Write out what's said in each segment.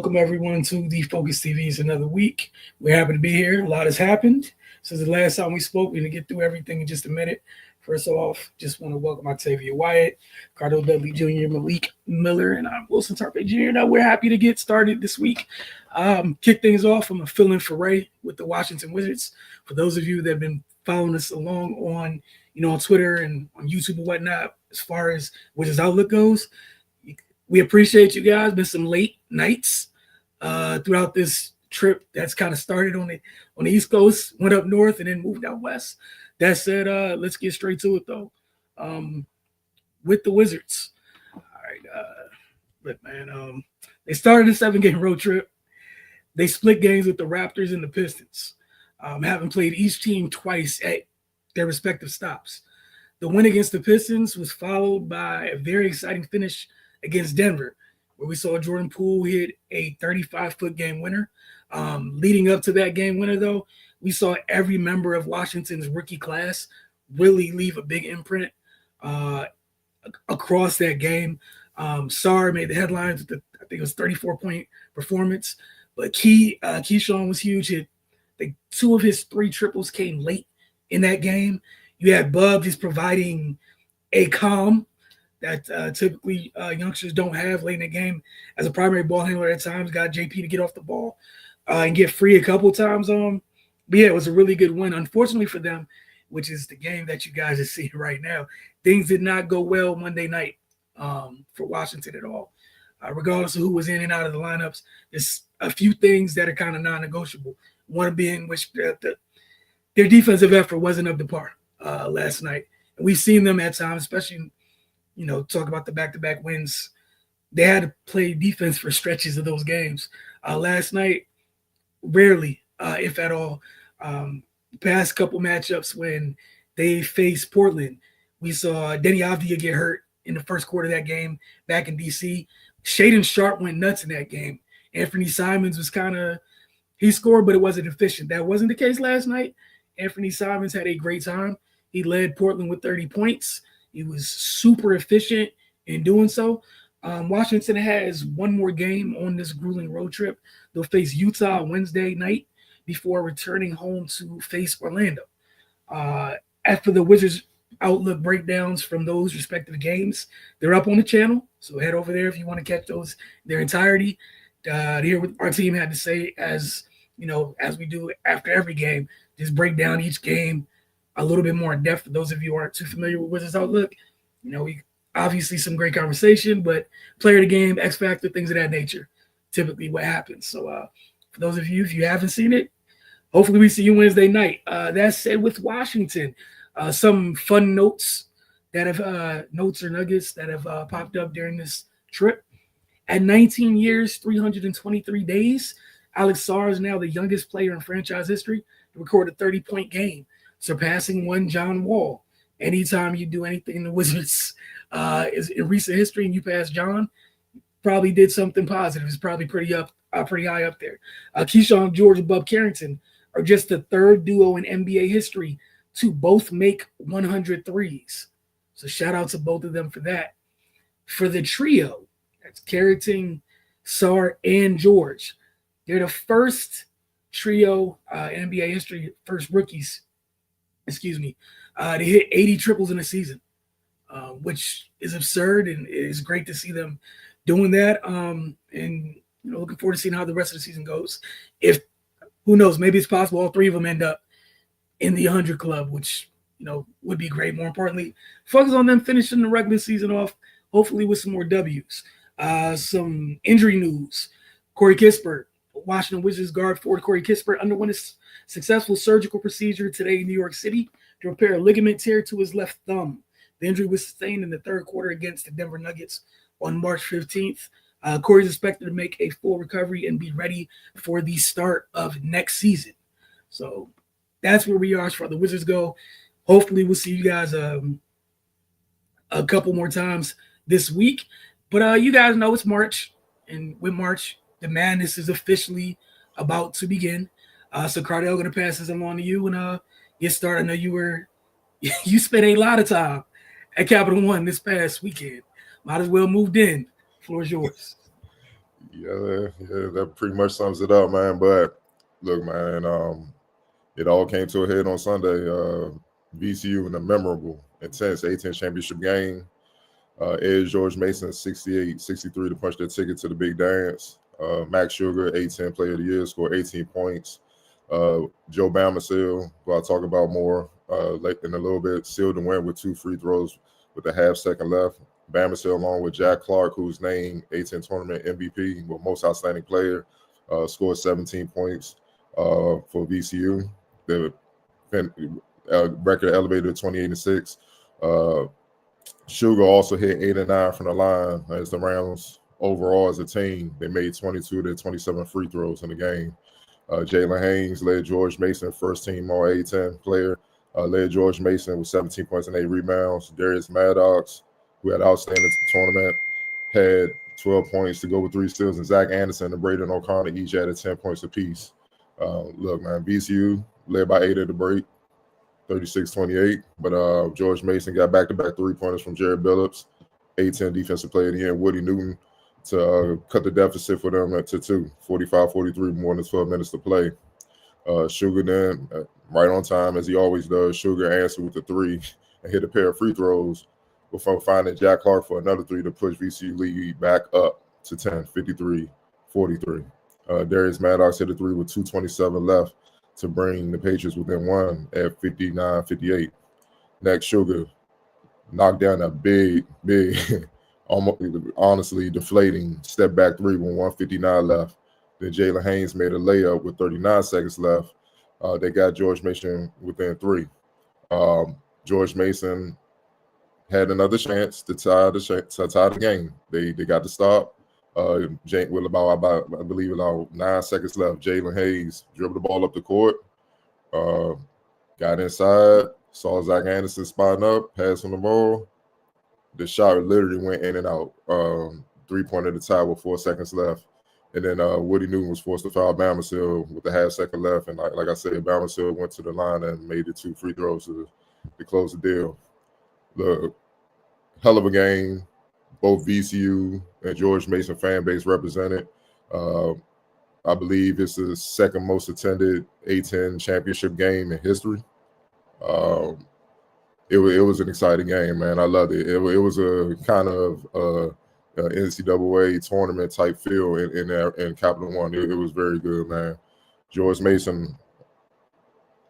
welcome everyone to the Focus TV's another week. We're happy to be here. A lot has happened since the last time we spoke. We're going to get through everything in just a minute. First off, just want to welcome Octavia Wyatt, Cardo Dudley Jr., Malik Miller, and I'm Wilson Tarpe Jr. Now, we're happy to get started this week. Kick things off. I'm a fill-in for Ray with the Washington Wizards. For those of you that have been following us along on, on Twitter and on YouTube and whatnot, as far as Wizards Outlook goes, we appreciate you guys. Been some late nights throughout this trip that's kind of started on the East Coast, went up north, and then moved out west. That said, let's get straight to it, though. With the Wizards. All right. Look, man, they started a 7-game road trip. They split games with the Raptors and the Pistons, having played each team twice at their respective stops. The win against the Pistons was followed by a very exciting finish against Denver, where we saw Jordan Poole hit a 35-foot game winner. Leading up to that game winner, though, we saw every member of Washington's rookie class really leave a big imprint across that game. Sarr made the headlines with I think it was 34-point performance, but Keyshawn was huge. I think 2 of his 3 triples came late in that game. You had Bub just providing a calm that typically youngsters don't have late in the game as a primary ball handler at times. Got JP to get off the ball and get free a couple times. But yeah, it was a really good win. Unfortunately for them, which is the game that you guys are seeing right now, things did not go well Monday night for Washington at all. Regardless of who was in and out of the lineups, there's a few things that are kind of non-negotiable. One being which their defensive effort wasn't up to par last night. And we've seen them at times, especially, talk about the back-to-back wins. They had to play defense for stretches of those games. Last night, rarely, if at all, past couple matchups when they faced Portland, we saw Denny Avdia get hurt in the first quarter of that game back in D.C. Shaedon Sharpe went nuts in that game. Anthony Simons was he scored, but it wasn't efficient. That wasn't the case last night. Anthony Simons had a great time. He led Portland with 30 points. He was super efficient in doing so. Washington has one more game on this grueling road trip. They'll face Utah Wednesday night before returning home to face Orlando. After the Wizards Outlook breakdowns from those respective games, they're up on the channel. So head over there if you want to catch those their entirety. To hear what our team had to say as we do after every game. Just break down each game a little bit more in depth. For those of you who aren't too familiar with Wizards Outlook, we obviously some great conversation, but player of the game, X factor, things of that nature, typically what happens. So for those of you, if you haven't seen it, hopefully we see you Wednesday night. That said, with Washington, some fun notes that have notes or nuggets that have popped up during this trip. At 19 years, 323 days, Alex Sarr is now the youngest player in franchise history to record a 30-point game, surpassing one John Wall. Anytime you do anything in the Wizards is in recent history and you pass John, probably did something positive. It's probably pretty high up there. Keyshawn George and Bub Carrington are just the third duo in NBA history to both make 100 threes. So shout out to both of them for that. For the trio, that's Carrington, Sarr, and George. They're the first trio in NBA history, first rookies, to hit 80 triples in a season, which is absurd, and it is great to see them doing that. And looking forward to seeing how the rest of the season goes. If who knows, maybe it's possible all 3 of them end up in the 100 club, which would be great. More importantly, focus on them finishing the regular season off, hopefully with some more W's. Some injury news: Corey Kispert, Washington Wizards guard forward Corey Kispert, underwent a successful surgical procedure today in New York City to repair a ligament tear to his left thumb. The injury was sustained in the third quarter against the Denver Nuggets on March 15th. Corey's expected to make a full recovery and be ready for the start of next season. So that's where we are as far as the Wizards go. Hopefully we'll see you guys a couple more times this week. But you guys know it's March, and with March, the madness is officially about to begin. So Cardell, going to pass this along to you and get started. I know you spent a lot of time at Capital One this past weekend. Might as well moved in. Floor is yours. Yeah, that pretty much sums it up, man. But look, man, it all came to a head on Sunday. VCU in a memorable, intense A-10 championship game. Edge George Mason, 68-63 to punch their ticket to the big dance. Max Sugar, A-10 Player of the Year, scored 18 points. Joe Bamasil, who I'll talk about more late in a little bit, sealed the win with 2 free throws with a half second left. Bamasil, along with Jack Clark, who's named A-10 Tournament MVP, well, most outstanding player, scored 17 points for VCU. The record elevated to 28-6. Sugar also hit 8 and 9 from the line as the Rams overall as a team. They made 22 to 27 free throws in the game. Jalen Haynes led George Mason, first team All A-10 player, led George Mason with 17 points and 8 rebounds. Darius Maddox, who had outstanding tournament, had 12 points to go with 3 steals, and Zach Anderson and Braden O'Connor each added 10 points apiece. Look, man, VCU led by 8 at the break, 36-28, but George Mason got back-to-back 3-pointers from Jared Billups, A-10 defensive player of the year, and Woody Newton to cut the deficit for them to 2, 45-43, more than 12 minutes to play. Sugar then, right on time, as he always does, Sugar answered with the 3 and hit a pair of free throws before finding Jack Clark for another 3 to push VCU lead back up to 10, 53-43. Darius Maddox hit a 3 with 2:27 left to bring the Patriots within 1 at 59-58. Next, Sugar knocked down a big, almost honestly deflating step back 3 with 1:59 left. Then Jalen Haynes made a layup with 39 seconds left. They got George Mason within 3. George Mason had another chance to tie the game. They got to stop. With about I believe about 9 seconds left, Jalen Hayes dribbled the ball up the court, got inside, saw Zach Anderson spotting up, passed on the ball. The shot literally went in and out. 3-pointer to tie with 4 seconds left. And then Woody Newton was forced to foul Bamasil with a half second left. And like I said, Bamasil went to the line and made the 2 free throws to close the deal. Look, hell of a game. Both VCU and George Mason fan base represented. I believe it's the second most attended A-10 championship game in history. It was an exciting game, man. I loved it. It was a kind of NCAA tournament type feel in Capital One. It was very good, man. George Mason,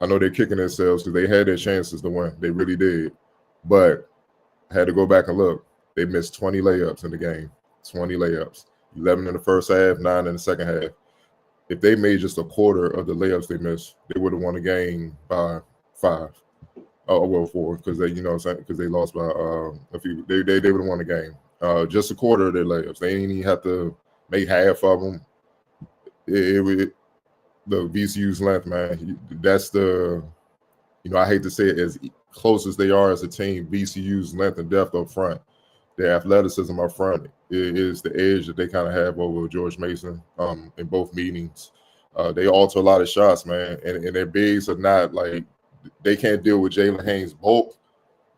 I know they're kicking themselves because they had their chances to win. They really did. But I had to go back and look. They missed 20 layups in the game, 20 layups, 11 in the first half, 9 in the second half. If they made just a quarter of the layups they missed, they would have won the game by 5. Oh, well, 4, because they lost by a few. They would have won the game. Just a quarter of their layups. They didn't even have to make half of them. The VCU's length, man. That's the, I hate to say it, as close as they are as a team, VCU's length and depth up front. Their athleticism up front is the edge that they kind of have over George Mason in both meetings. They alter a lot of shots, man, and their bigs are not like, they can't deal with Jalen Haynes' bulk,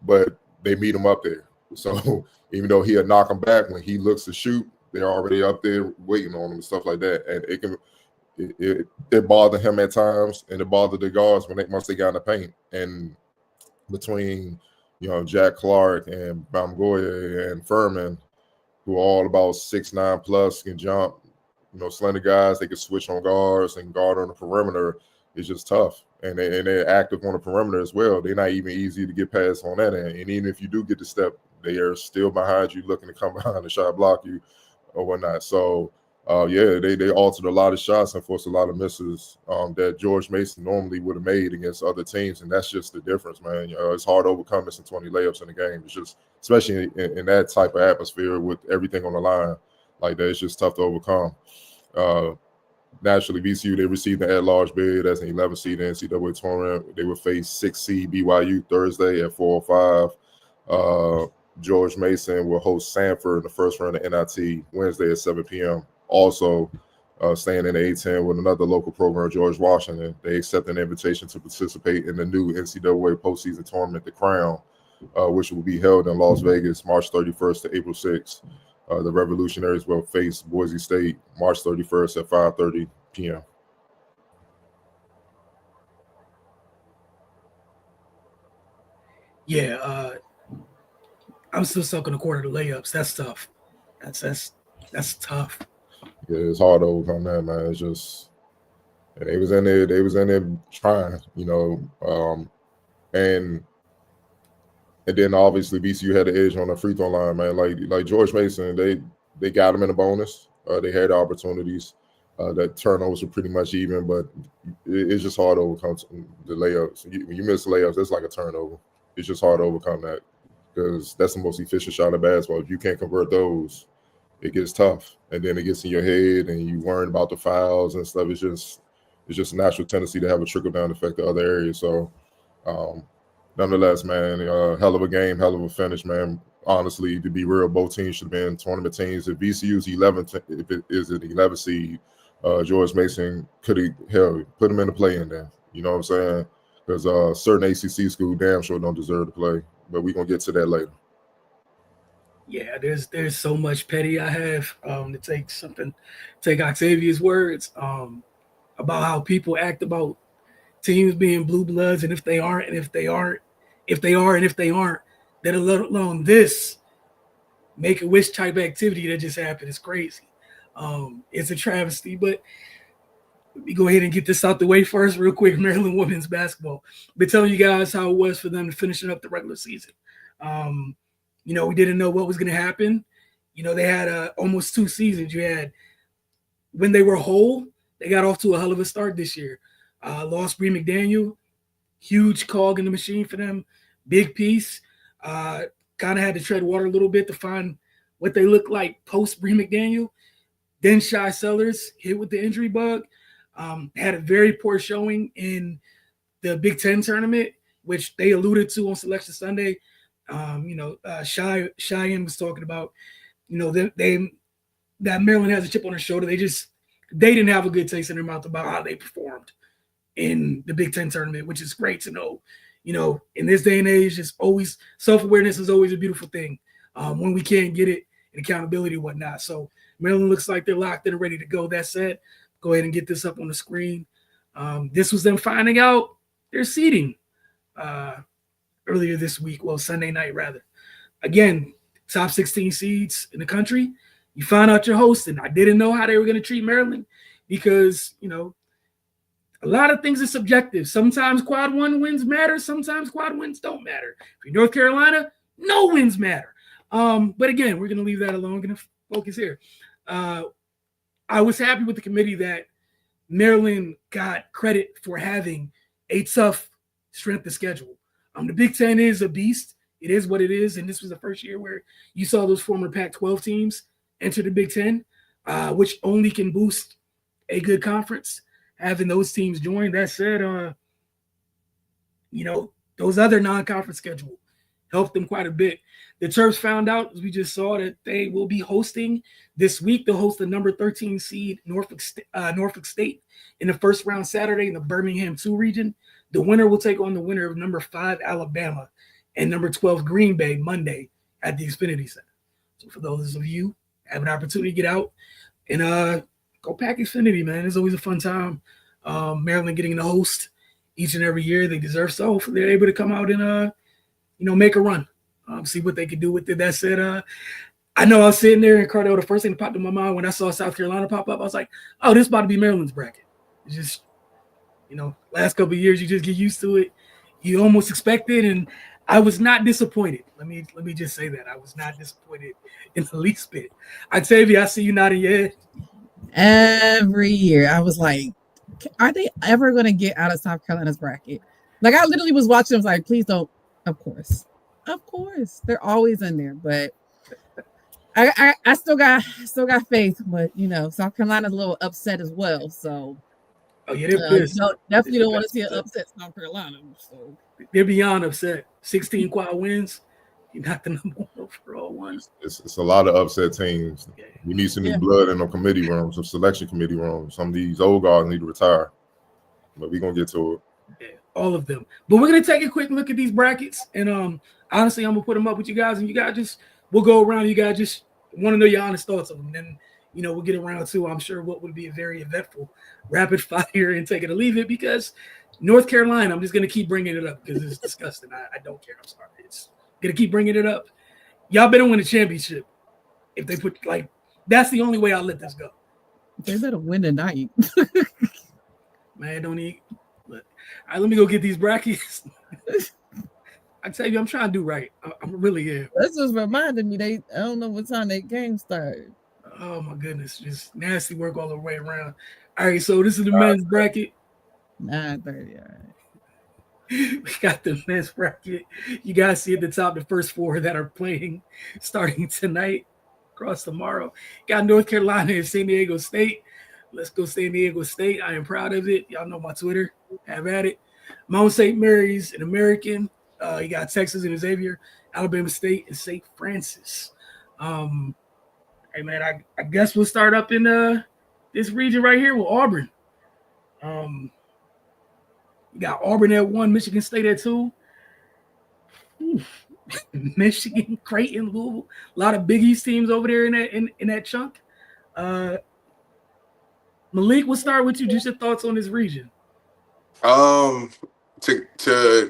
but they meet him up there. So even though he'll knock them back, when he looks to shoot, they're already up there waiting on him and stuff like that. And it bothered him at times, and it bothered the guards once they got in the paint. And between Jack Clark and Bamgoya and Furman, who are all about 6'9 plus, can jump, slender guys, they can switch on guards and guard on the perimeter. It's just tough. And they're active on the perimeter as well. They're not even easy to get past on that end. And even if you do get the step, they are still behind you, looking to come behind the shot, block you or whatnot. So, they altered a lot of shots and forced a lot of misses that George Mason normally would have made against other teams. And that's just the difference, man. It's hard to overcome missing 20 layups in the game. It's just, especially in that type of atmosphere with everything on the line like that, it's just tough to overcome. Naturally, VCU, they received an at-large bid as an 11 seed in the NCAA tournament. They would face 6 seed BYU Thursday at 4:05. George Mason will host Sanford in the first round of NIT Wednesday at 7 p.m. Also, staying in the A-10 with another local program, George Washington. They accept an invitation to participate in the new NCAA postseason tournament, The Crown, which will be held in Las Vegas March 31st to April 6th. The Revolutionaries will face Boise State March 31st at 5:30 p.m. Yeah, I'm still stuck on the quarter of the layups. That's tough. That's tough. Yeah, it's hard to overcome that, man. It's just they was in there. They was in there trying, and then obviously VCU had the edge on the free throw line, man. Like George Mason, they got him in a bonus. They had the opportunities. That turnovers were pretty much even, but it's just hard to overcome the layups. When you miss layups, that's like a turnover. It's just hard to overcome that because that's the most efficient shot of basketball. If you can't convert those, it gets tough, and then it gets in your head, and you worrying about the fouls and stuff. It's just a natural tendency to have a trickle down effect to other areas. So, nonetheless, man, hell of a game, hell of a finish, man. Honestly, to be real, both teams should have been tournament teams. If VCU's 11th, if it is an 11th seed, George Mason could have put him in the play-in there. You know what I'm saying? Because certain ACC school damn sure don't deserve to play. But we're gonna get to that later. Yeah, there's so much petty I have to take Octavia's words about how people act about teams being blue bloods, and if they aren't, and if they aren't, if they are, and if they aren't, let alone this Make-A-Wish type activity that just happened. It's crazy. It's a travesty, but let me go ahead and get this out the way first, real quick. Maryland women's basketball. Been telling you guys how it was for them to finishing up the regular season. We didn't know what was going to happen. They had almost 2 seasons. You had when they were whole, they got off to a hell of a start this year. Lost Bree McDaniel, huge cog in the machine for them, big piece. Kind of had to tread water a little bit to find what they look like post Bree McDaniel. Then Shy Sellers hit with the injury bug. Had a very poor showing in the Big Ten tournament, which they alluded to on Selection Sunday. Cheyenne was talking about, that Maryland has a chip on their shoulder. They didn't have a good taste in their mouth about how they performed in the Big Ten tournament, which is great to know. In this day and age, it's always self-awareness is always a beautiful thing when we can't get it and accountability and whatnot. So Maryland looks like they're locked in and ready to go. That said, go ahead and get this up on the screen. This was them finding out their seeding earlier this week. Well, Sunday night, rather. Again, top 16 seeds in the country. You find out you're hosting. I didn't know how they were going to treat Maryland because, a lot of things are subjective. Sometimes quad 1 wins matter. Sometimes quad wins don't matter. If you're North Carolina, no wins matter. But again, we're going to leave that alone. We're going to focus here. I was happy with the committee that Maryland got credit for having a tough strength of schedule. The Big Ten is a beast. It is what it is. And this was the first year where you saw those former Pac-12 teams enter the Big Ten, which only can boost a good conference, having those teams join. That said, those other non-conference schedule helped them quite a bit. The Terps found out, as we just saw, that they will be hosting this week. They'll host the number 13 seed Norfolk State in the first round Saturday in the Birmingham 2 region. The winner will take on the winner of number 5 Alabama and number 12 Green Bay Monday at the Xfinity Center. So for those of you who have an opportunity to get out and go pack Xfinity, man. It's always a fun time. Maryland getting the host each and every year. They deserve so. Hopefully they're able to come out and make a run. See what they can do with it. That said, I know I was sitting there in Cardell. The first thing that popped in my mind when I saw South Carolina pop up, I was like, oh, this is about to be Maryland's bracket. It's just, last couple of years, you just get used to it. You almost expect it, and I was not disappointed. Let me just say that. I was not disappointed in the least bit. Octavia, I see you nodding your head. Every year, I was like, are they ever going to get out of South Carolina's bracket? Like, I literally was watching, I was like, please don't. Of course, they're always in there, but I still got faith. But South Carolina's a little upset as well. So, definitely don't want to see an upset South Carolina. So they're beyond upset. 16 quad wins. You're not the number 1 overall one. It's a lot of upset teams. Yeah. We need some new blood in the committee room, some selection committee rooms. Some of these old guys need to retire, but we're gonna get to it. Yeah, all of them. But we're gonna take a quick look at these brackets, and honestly, I'm gonna put them up with you guys, and you guys we'll go around. You guys just want to know your honest thoughts on them. Then, we'll get around to, I'm sure, what would be a very eventful rapid fire and take it or leave it, because North Carolina, I'm just going to keep bringing it up because it's disgusting. I don't care. I'm sorry. It's going to keep bringing it up. Y'all better win a championship. If they put, that's the only way I'll let this go. They better win tonight. Man, don't eat. But, all right, let me go get these brackets. I tell you, I'm trying to do right. I really am. That's just reminded me. I don't know what time that game started. Oh my goodness, just nasty work all the way around. All right, so this is the men's bracket. 9:30. All right. We got the men's bracket. You guys see at the top the first four that are playing starting tonight, across tomorrow. Got North Carolina and San Diego State. Let's go San Diego State. I am proud of it. Y'all know my Twitter. Have at it. Mount St. Mary's and American. You got Texas and Xavier, Alabama State and St. Francis. Hey man, I guess we'll start up in this region right here with Auburn. You got Auburn at 1, Michigan State at 2. Michigan, Creighton, Louisville. A lot of Big East teams over there in that chunk. Malik, we'll start with you. Just your thoughts on this region. To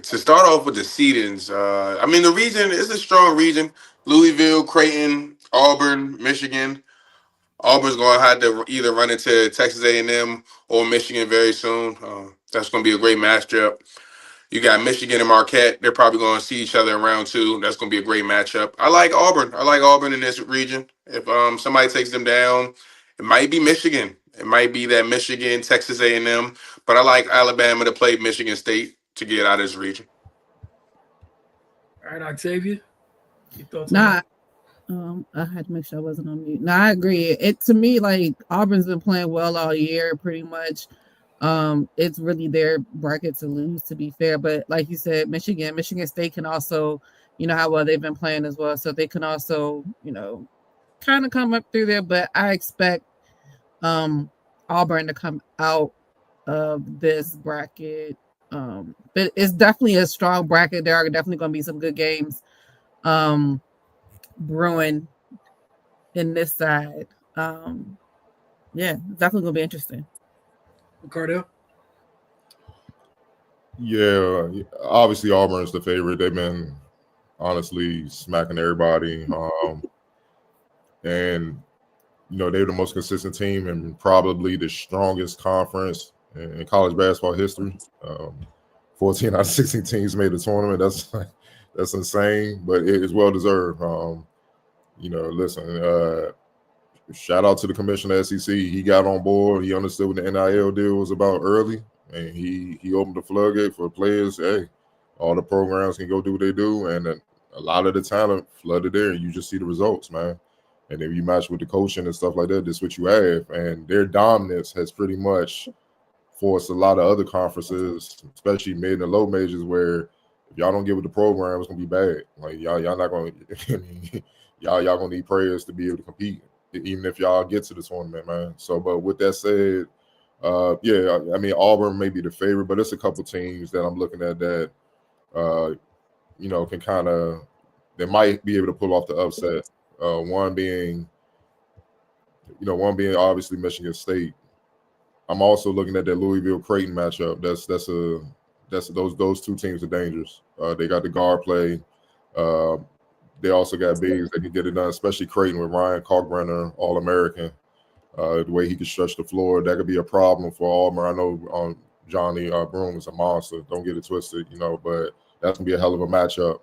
start off with the seedings, I mean, the region is a strong region. Louisville, Creighton, Auburn, Michigan. Auburn's going to have to either run into Texas A&M or Michigan very soon. That's going to be a great matchup. You got Michigan and Marquette. They're probably going to see each other in round 2. That's going to be a great matchup. I like Auburn. I like Auburn in this region. If somebody takes them down, it might be Michigan. It might be that Michigan, Texas A&M. But I like Alabama to play Michigan State to get out of this region. All right, Octavia. Your thoughts? I had to make sure I wasn't on mute. No, I agree. It to me, like, Auburn's been playing well all year, pretty much. It's really their bracket to lose, to be fair. But like you said, Michigan State can also, how well they've been playing as well. So they can also, kind of come up through there. But I expect Auburn to come out of this bracket. But it's definitely a strong bracket. There are definitely going to be some good games brewing in this side. Yeah, definitely going to be interesting. Cardell? Yeah, obviously Auburn is the favorite. They've been honestly smacking everybody. And they're the most consistent team and probably the strongest conference in college basketball history. 14 out of 16 teams made the tournament. That's insane, but it is well deserved. Listen, shout out to the commissioner of SEC. He got on board. He understood what the NIL deal was about early, and he opened the floodgate for players. Hey, all the programs can go do what they do, and a lot of the talent flooded there, and you just see the results, man. And if you match with the coaching and stuff like that, that's what you have. And their dominance has pretty much forced a lot of other conferences, especially mid and low majors, where if y'all don't get with the program, it's gonna be bad. Like y'all not gonna. I mean, y'all gonna need players to be able to compete, even if y'all get to the tournament, man. So, but with that said, yeah, I mean Auburn may be the favorite, but it's a couple teams that I'm looking at that, can kind of, they might be able to pull off the upset. One being obviously Michigan State. I'm also looking at that Louisville Creighton matchup. Those two teams are dangerous. They got the guard play. They also got bigs that can get it done, especially Creighton with Ryan Kalkbrenner, All-American. The way he can stretch the floor, that could be a problem for Auburn. I know Johnny Broome is a monster. Don't get it twisted, but that's going to be a hell of a matchup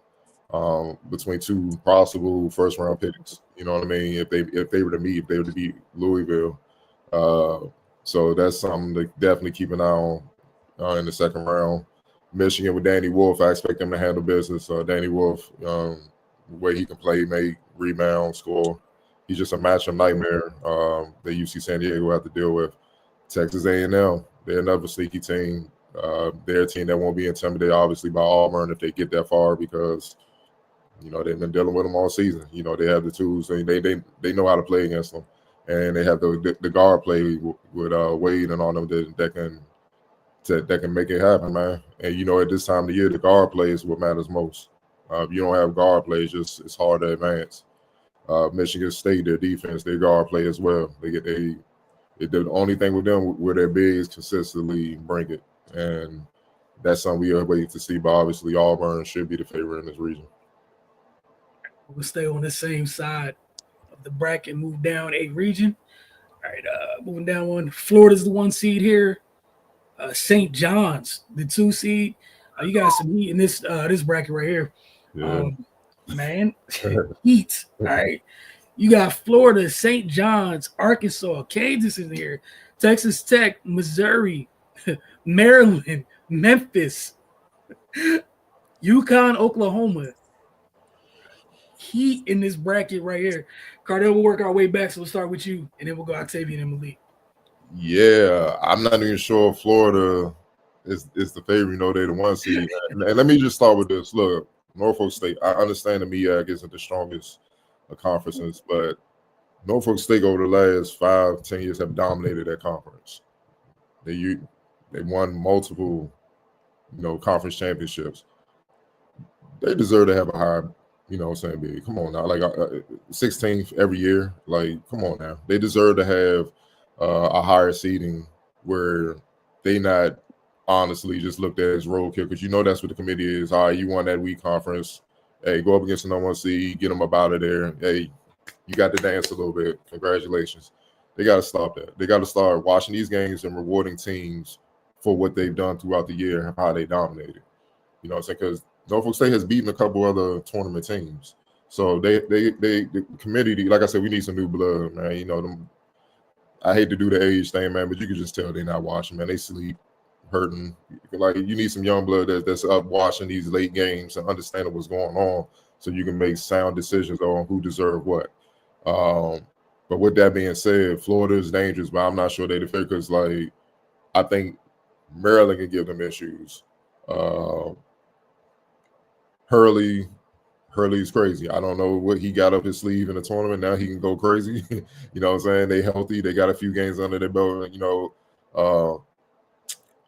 between two possible first-round picks. You know what I mean? If they were to meet, if they were to beat Louisville. So that's something to definitely keep an eye on in the second round. Michigan with Danny Wolf, I expect them to handle business. Danny Wolf, the way he can play, make, rebound, score. He's just a matchup nightmare that UC San Diego have to deal with. Texas A&M, they're another sneaky team. They're a team that won't be intimidated, obviously, by Auburn if they get that far because, they've been dealing with them all season. They have the tools. They know how to play against them. And they have the guard play with Wade and all them that can make it happen, man. And, at this time of the year, the guard play is what matters most. If you don't have guard play, it's hard to advance. Michigan State, their defense, their guard play as well. The only thing with them where their bigs consistently bring it, and that's something we are waiting to see. But obviously, Auburn should be the favorite in this region. We'll stay on the same side of the bracket, move down a region. All right, moving down one. Florida's the 1 seed here. St. John's, the 2 seed. You got some heat in this bracket right here. Yeah. Man, heat. All right. You got Florida, St. John's, Arkansas, Kansas in here, Texas Tech, Missouri, Maryland, Memphis, UConn, Oklahoma. Heat in this bracket right here. Cardell, we'll work our way back, so we'll start with you, and then we'll go Octavian and Malik. Yeah, I'm not even sure Florida is the favorite. You know, they're the 1 seed. And let me just start with this. Look, Norfolk State, I understand the MEAC isn't the strongest of conferences, but Norfolk State over the last 5-10 years have dominated that conference. They won multiple, conference championships. They deserve to have a higher, big. Come on now, like 16th every year. Like, come on now. They deserve to have a higher seeding where they not honestly just looked at as roadkill, because that's what the committee is. All right, you won that week conference. Hey, go up against the number 1 seed, get them up out of there. Hey, you got to dance a little bit. Congratulations. They got to stop that. They got to start watching these games and rewarding teams for what they've done throughout the year and how they dominated. You know what I'm saying? Because Norfolk State has beaten a couple other tournament teams. So the committee, like I said, we need some new blood, man. I hate to do the age thing, man, but you can just tell they're not watching, man. They sleep, hurting. Like, you need some young blood that's up watching these late games and understanding what's going on, so you can make sound decisions on who deserve what. But with that being said, Florida is dangerous, but I'm not sure they're the favorite, because, like, I think Maryland can give them issues. Hurley's crazy. I don't know what he got up his sleeve in the tournament. Now he can go crazy. You know what I'm saying? They healthy. They got a few games under their belt, in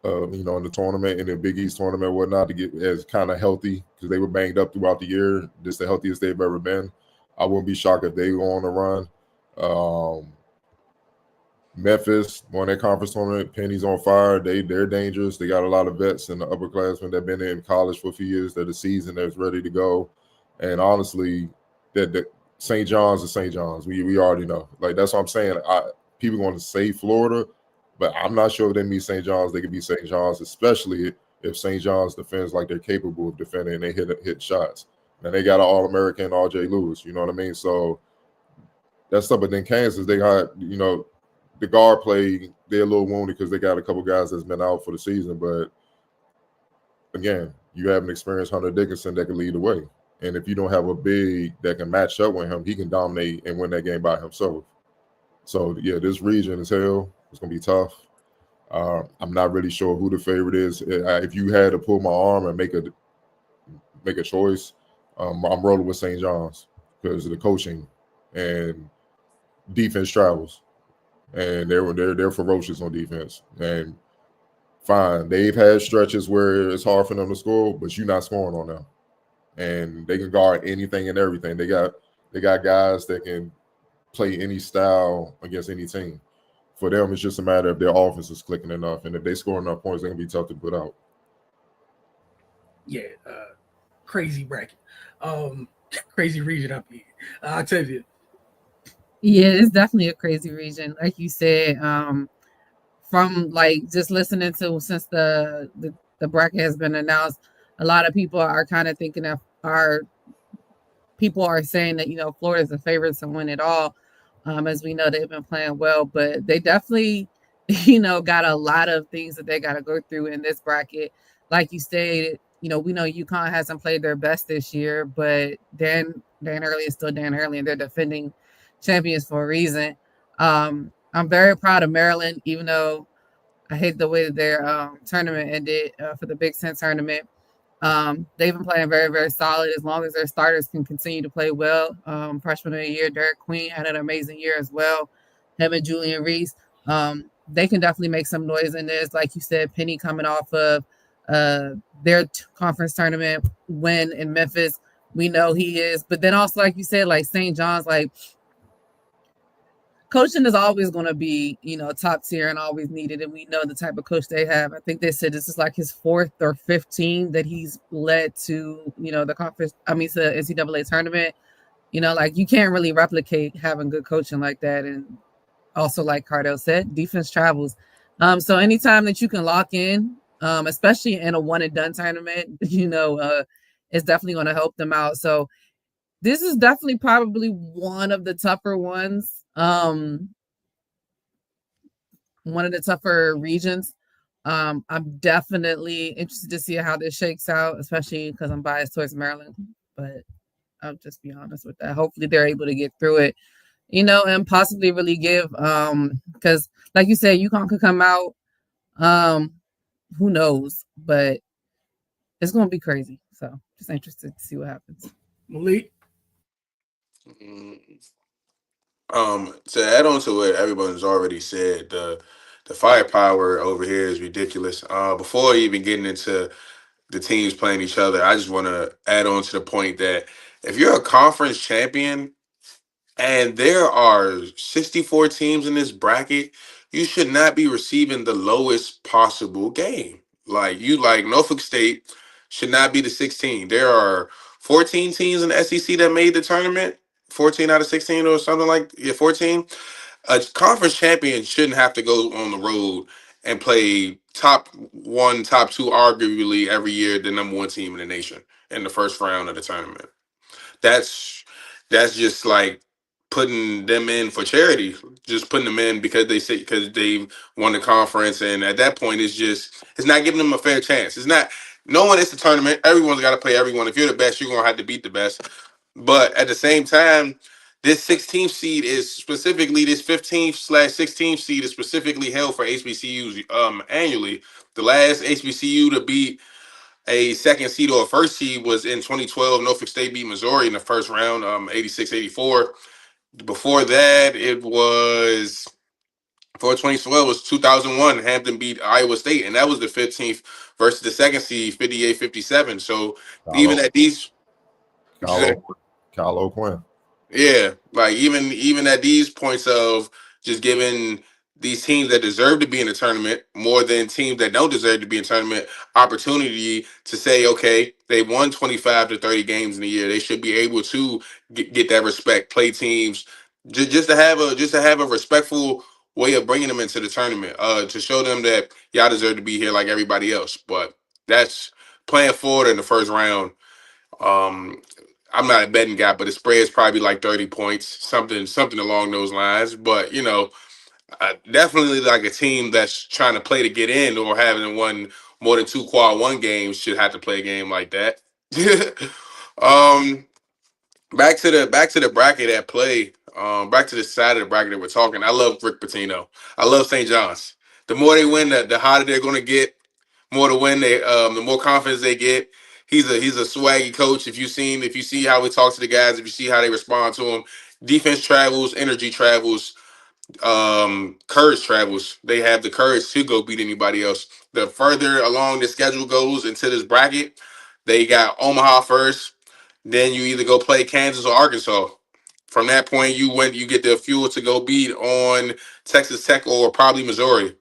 the tournament, in the Big East tournament, whatnot, to get as kind of healthy, because they were banged up throughout the year. This is the healthiest they've ever been. I wouldn't be shocked if they go on a run. Memphis won that conference tournament. Penny's on fire. They're dangerous. They got a lot of vets and the upperclassmen that have been in college for a few years. They're the season that's ready to go. And honestly, that St. John's is St. John's. We already know. Like, that's what I'm saying. People going to say Florida, but I'm not sure if they meet St. John's, they could be St. John's, especially if St. John's defends like they're capable of defending and they hit shots. And they got an All-American, R.J. Lewis. You know what I mean? So that's stuff. But then Kansas, they got, the guard play, they're a little wounded because they got a couple guys that's been out for the season. But again, you have an experienced Hunter Dickinson that can lead the way. And if you don't have a big that can match up with him, he can dominate and win that game by himself. So, yeah, this region is hell. It's going to be tough. I'm not really sure who the favorite is. If you had to pull my arm and make a choice, I'm rolling with St. John's because of the coaching and defense travels. And they're ferocious on defense. And fine, they've had stretches where it's hard for them to score, but you're not scoring on them. And they can guard anything and everything. They got guys that can play any style against any team. For them, it's just a matter of their offense is clicking enough. And if they score enough points, they're going to be tough to put out. Yeah, crazy bracket. Crazy region up here. I'll tell you. Yeah, it's definitely a crazy region. Like you said, from like just listening to since the bracket has been announced, a lot of people are kind of thinking that people are saying that, Florida's the favorite to win it all. As we know, they've been playing well, but they definitely, got a lot of things that they got to go through in this bracket. Like you stated, we know UConn hasn't played their best this year, but Dan Early is still Dan Early, and they're defending champions for a reason. I'm very proud of Maryland, even though I hate the way that their tournament ended for the Big Ten tournament. They've been playing very, very solid as long as their starters can continue to play well. Freshman of the year, Derek Queen had an amazing year as well. Him and Julian Reese. They can definitely make some noise in this. Like you said, Penny coming off of their conference tournament win in Memphis. We know he is. But then also, like you said, like St. John's, like coaching is always going to be, top tier and always needed. And we know the type of coach they have. I think they said this is like his 4th or 5th team that he's led to, the conference, to NCAA tournament. Like you can't really replicate having good coaching like that. And also, like Cardell said, defense travels. So anytime that you can lock in, especially in a one and done tournament, it's definitely going to help them out. So this is definitely probably one of the tougher ones. One of the tougher regions. I'm definitely interested to see how this shakes out, especially because I'm biased towards Maryland. But I'll just be honest with that. Hopefully they're able to get through it, and possibly really give because like you said, UConn could come out. Who knows? But it's gonna be crazy. So just interested to see what happens. Malik. To add on to what everyone's already said, the firepower over here is ridiculous. Before even getting into the teams playing each other, I just want to add on to the point that if you're a conference champion and there are 64 teams in this bracket, you should not be receiving the lowest possible game. Like Norfolk State should not be the 16. There are 14 teams in the SEC that made the tournament. 14 out of 16 or something 14. A conference champion shouldn't have to go on the road and play top 1, top 2, arguably every year the number 1 team in the nation in the first round of the tournament. That's just like putting them in for charity, just putting them in because they've won the conference, and at that point it's not giving them a fair chance. It's not. No one is the tournament. Everyone's got to play everyone. If you're the best, you're gonna have to beat the best. But at the same time, this 16th seed is specifically this 15th/16th seed is specifically held for HBCUs annually. The last HBCU to beat a second seed or a first seed was in 2012. Norfolk State beat Missouri in the first round, 86-84. Before that, it was for 2012 was 2001. Hampton beat Iowa State, and that was the 15th versus the second seed, 58-57. So even at these, Kyle O'Quinn. Yeah, like even at these points of just giving these teams that deserve to be in the tournament more than teams that don't deserve to be in tournament opportunity to say, okay, they won 25 to 30 games in a year. They should be able to get that respect, play teams, just to have a respectful way of bringing them into the tournament, to show them that y'all deserve to be here like everybody else. But that's playing forward in the first round. I'm not a betting guy, but the spread is probably like 30 points, something along those lines. But definitely like a team that's trying to play to get in or having won more than 2 quad 1 games should have to play a game like that. um, back to the bracket at play. Back to the side of the bracket that we're talking. I love Rick Pitino. I love St. John's. The more they win, the hotter they're going to get. More to win, the more confidence they get. He's a swaggy coach. If you see how he talks to the guys, if you see how they respond to him, defense travels, energy travels, courage travels. They have the courage to go beat anybody else. The further along the schedule goes into this bracket, they got Omaha first. Then you either go play Kansas or Arkansas. From that point, you get the fuel to go beat on Texas Tech or probably Missouri.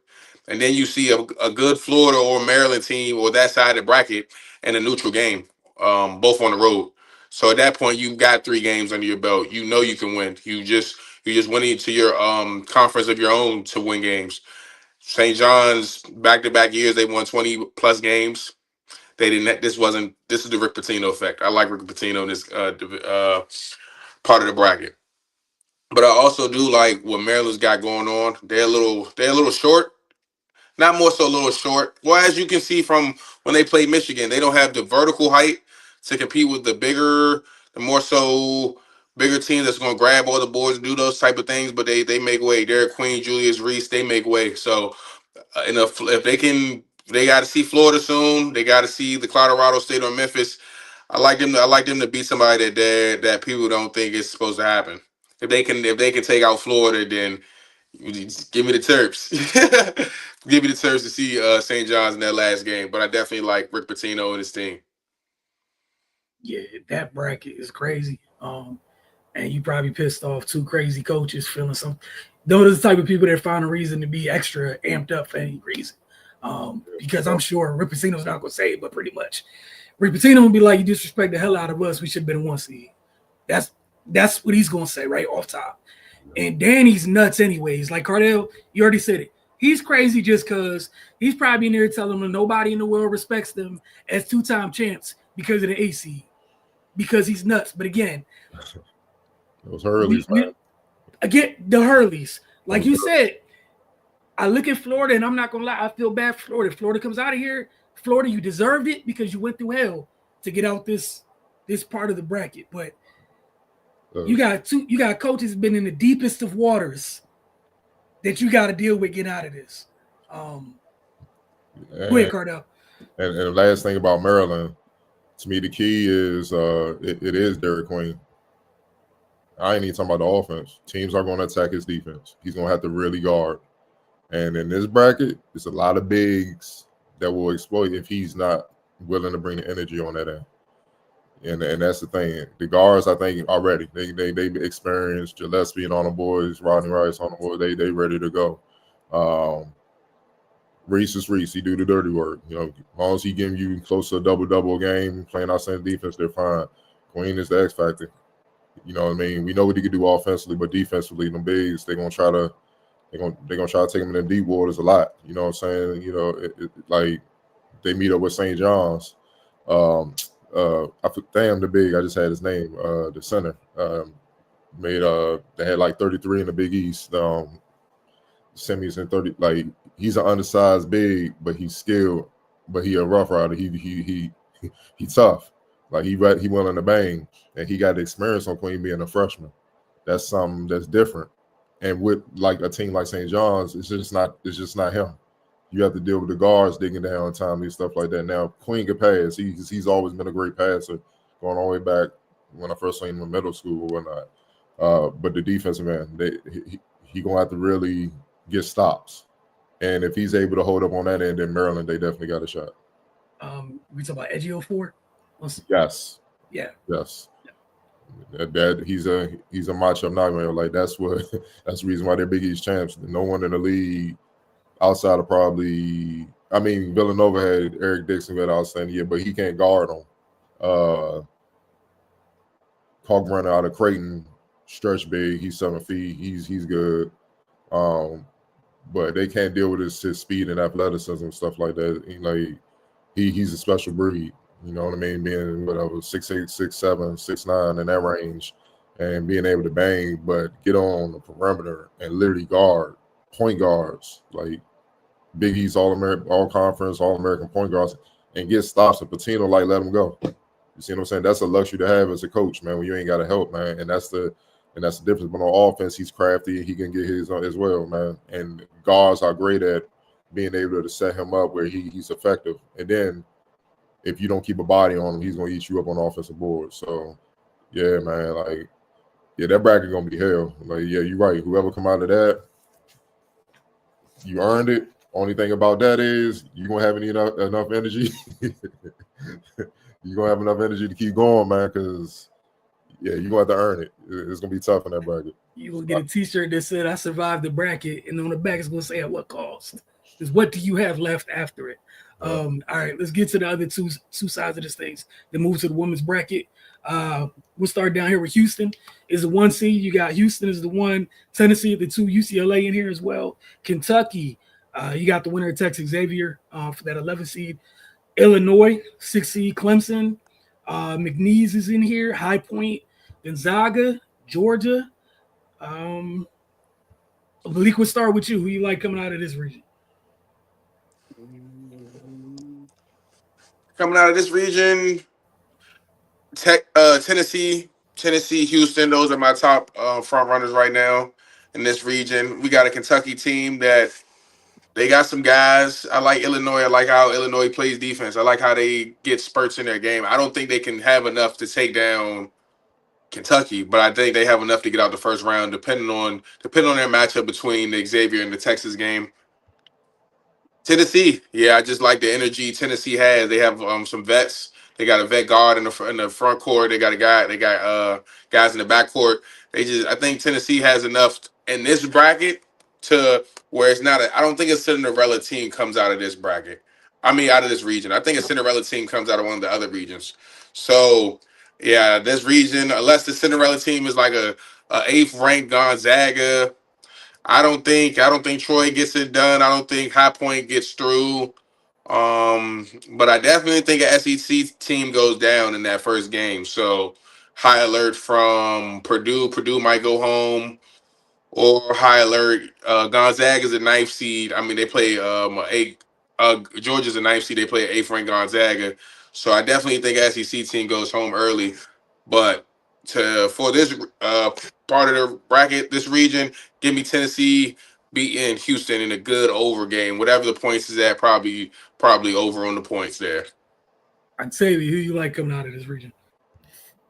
And then you see a good Florida or Maryland team or that side of the bracket in a neutral game, both on the road. So at that point, you've got 3 games under your belt. You know you can win. You just winning to your conference of your own to win games. St. John's back-to-back years they won 20 plus games. They didn't. This is the Rick Pitino effect. I like Rick Pitino in this part of the bracket. But I also do like what Maryland's got going on. They're a little short. Not more so a little short. Well, as you can see from when they play Michigan, they don't have the vertical height to compete with the more so bigger teams that's going to grab all the boards and do those type of things. But they make way. Derek Queen, Julius Reese, they make way. So, if they got to see Florida soon. They got to see the Colorado State or Memphis. I like them to beat somebody that people don't think is supposed to happen. If they can take out Florida, then give me the Terps. Give me the Terps to see St. John's in that last game. But I definitely like Rick Pitino and his team. Yeah, that bracket is crazy. And you probably pissed off two crazy coaches feeling some. Those are the type of people that find a reason to be extra amped up for any reason. Because I'm sure Rick Pitino's not going to say it, but pretty much Rick Pitino will be like, you disrespect the hell out of us. We should have been one seed. That's what he's going to say right off top. And Danny's nuts anyways. Like Cardell, you already said it. He's crazy just because he's probably in there telling them nobody in the world respects them as two-time champs because of the AC, because he's nuts. But again, those Hurleys, man. Again, the Hurleys. Like you said, I look at Florida, and I'm not going to lie, I feel bad for Florida. If Florida comes out of here, Florida, you deserved it because you went through hell to get out this part of the bracket. But you got coaches been in the deepest of waters that you got to deal with getting out of this. Go ahead, Cardell. And the last thing about Maryland, to me, the key is it is Derek Queen. I ain't even talking about the offense. Teams are going to attack his defense. He's going to have to really guard. And in this bracket, it's a lot of bigs that will exploit if he's not willing to bring the energy on that end. And that's the thing. The guards, I think, already they experienced Gillespie and on the boys, Rodney Rice on the boys. They ready to go. Reese is Reese. He do the dirty work. You know, as long as he giving you close to a double game, playing outside defense, they're fine. Queen is the X factor. You know what I mean? We know what he can do offensively, but defensively, them bigs, they're gonna try to try to take him in the deep waters a lot. You know what I'm saying? You know, like they meet up with St. John's. The big. I just had his name. The center they had like 33 in the Big East. Semis and 30. Like he's an undersized big, but he's skilled. But he a rough rider. He tough. Like he willing to bang, and he got the experience on Queen being a freshman. That's something that's different. And with like a team like St. John's, it's just not him. You have to deal with the guards digging down on time and stuff like that. Now Queen can pass. He's always been a great passer, going all the way back when I first seen him in middle school or whatnot. But the defensive man, he gonna have to really get stops. And if he's able to hold up on that end, then Maryland, they definitely got a shot. We talk about Edgy 04? Yes. Yeah. Yes. That he's a matchup nightmare. Like that's the reason why they're Big East champs. No one in the league outside of probably, I mean, Villanova had Eric Dixon who had outstanding year, but he can't guard him. Kalkbrenner out of Creighton, stretch big. He's 7 feet. He's good. But they can't deal with his speed and athleticism and stuff like that. He's a special breed. You know what I mean? Being whatever 6'8", 6'7", 6'9" in that range, and being able to bang, but get on the perimeter and literally guard point guards like Big East All-American, All-Conference, All-American point guards, and get stops. And Pitino let him go. You see what I'm saying? That's a luxury to have as a coach, man. When you ain't got to help, man, and that's the difference. But on offense, he's crafty. He can get his as well, man. And guards are great at being able to set him up where he's effective. And then if you don't keep a body on him, he's gonna eat you up on the offensive board. So, yeah, man, that bracket gonna be hell. Like, yeah, you're right. Whoever come out of that, you earned it. Only thing about that is you gonna have enough energy. You gonna have enough energy to keep going, man. Because you're gonna have to earn it. It's gonna be tough in that bracket. You gonna get a T-shirt that said "I survived the bracket," and on the back it's gonna say "at what cost." Because what do you have left after it? All right, let's get to the other two sides of this things. Then move to the women's bracket. We'll start down here with Houston. Is the 1 seed. You got Houston is the 1. Tennessee the 2. UCLA in here as well. Kentucky. You got the winner of Texas Xavier for that 11 seed. Illinois 6 seed. Clemson. McNeese is in here. High Point. Gonzaga. Georgia. Malik, we'll start with you. Who you like coming out of this region? Coming out of this region, Tennessee, Houston, those are my top front runners right now in this region. We got a Kentucky team that they got some guys. I like Illinois. I like how Illinois plays defense. I like how they get spurts in their game. I don't think they can have enough to take down Kentucky, but I think they have enough to get out the first round, depending on their matchup between the Xavier and the Texas game. Tennessee, yeah, I just like the energy Tennessee has. They have some vets They got a vet guard in the front court. They got a guy. They got guys in the back court. I think Tennessee has enough in this bracket to where it's not. I don't think a Cinderella team comes out of this bracket. I mean, out of this region. I think a Cinderella team comes out of one of the other regions. So yeah, this region, unless the Cinderella team is like a 8th ranked Gonzaga, I don't think Troy gets it done. I don't think High Point gets through. But I definitely think an SEC team goes down in that first game. So high alert from Purdue. Purdue might go home, or high alert. Gonzaga's a 9th seed. I mean, they play Georgia's a 9th seed. They play 8th ranked Gonzaga. So I definitely think SEC team goes home early. But for this part of the bracket, this region, give me Tennessee beating Houston in a good over game. Whatever the points is at, probably over on the points there. I'd say who you like coming out of this region.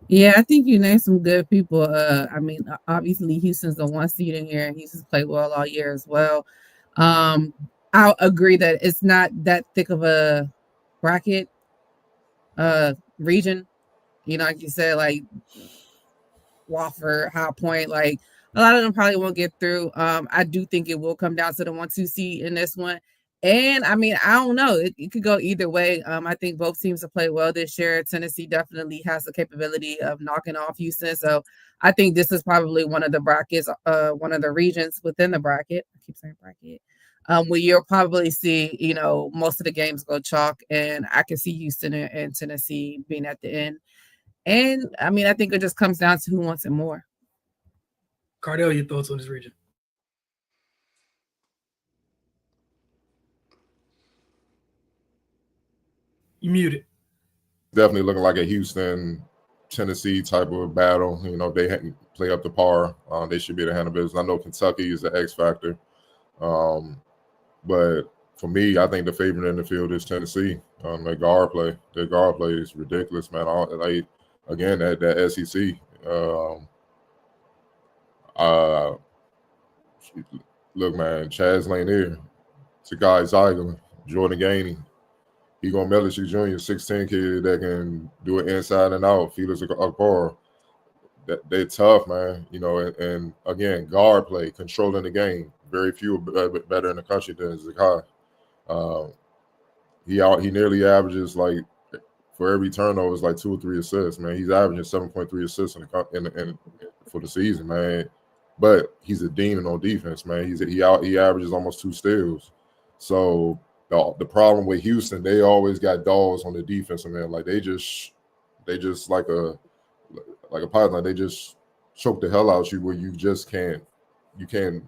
Yeah, I think you named some good people. I mean, obviously Houston's the 1 seed in here, and Houston's played well all year as well. I'll agree that it's not that thick of a bracket region. You know, like you said, like Wofford, High Point, like a lot of them probably won't get through. I do think it will come down to the 1-2 seed in this one. And I mean, I don't know. It could go either way. I think both teams have played well this year. Tennessee definitely has the capability of knocking off Houston. So I think this is probably one of the brackets, one of the regions within the bracket. I keep saying bracket. Where you'll probably see, you know, most of the games go chalk. And I can see Houston and Tennessee being at the end. And I mean, I think it just comes down to who wants it more. Cardell, your thoughts on this region? You muted. Definitely looking like a Houston, Tennessee type of battle. You know, if they play up to par, they should be able to handle business. I know Kentucky is the X factor. But for me, I think the favorite in the field is Tennessee. Their guard play is ridiculous, man. Again, that SEC. Look, man, Chaz Lanier, Sakai Zeigler, Jordan Gainey, Egon Milicic Jr., 6'10" kid that can do it inside and out. Felix Akbar. They're tough, man. You know, and again, guard play, controlling the game. Very few better in the country than Zakai. He nearly averages, like, for every turnover is like 2 or 3 assists, man. He's averaging 7.3 assists for the season, man. But he's a demon on defense, man. He averages almost 2 steals. So the problem with Houston, they always got dogs on the defensive end. Like they just like a python. They just choke the hell out you where you can't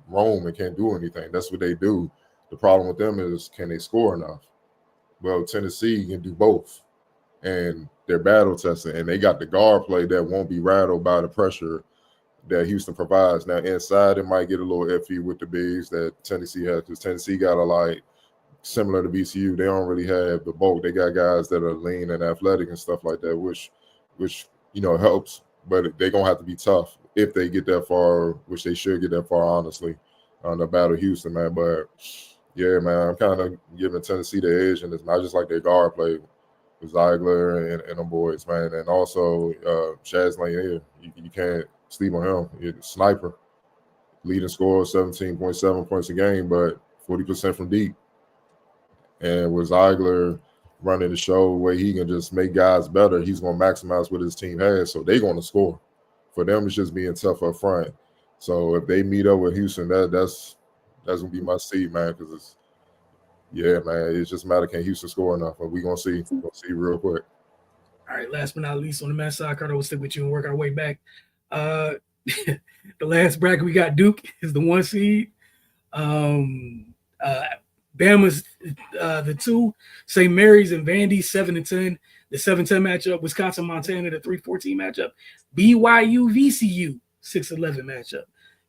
roam and can't do anything. That's what they do. The problem with them is, can they score enough? Well, Tennessee can do both. And they're battle tested, and they got the guard play that won't be rattled by the pressure that Houston provides. Now, inside, it might get a little iffy with the bigs that Tennessee has, because Tennessee got similar to VCU, they don't really have the bulk. They got guys that are lean and athletic and stuff like that, which you know, helps, but they're going to have to be tough if they get that far, which they should get that far, honestly, on the battle Houston, man. But, yeah, man, I'm kind of giving Tennessee the edge in this. I just like their guard play. Zeigler and them boys, man. And also Chaz Lanier. You can't sleep on him. He's a sniper. Leading scorer, 17.7 points a game, but 40% from deep. And with Zeigler running the show where he can just make guys better, he's going to maximize what his team has. So they're going to score. For them, it's just being tough up front. So if they meet up with Houston, that's going to be my seed, man, because it's, yeah, man, it's just a matter, can Houston score enough? But we're going to see. We're going to see real quick. All right, last but not least, on the men's side, Carter, we'll stick with you and work our way back. The last bracket we got, Duke is the 1 seed. Bama's the 2. St. Mary's and Vandy, 7 and 10. The 7-10 matchup. Wisconsin, Montana, the 3-14 matchup. BYU, VCU, 6-11 matchup.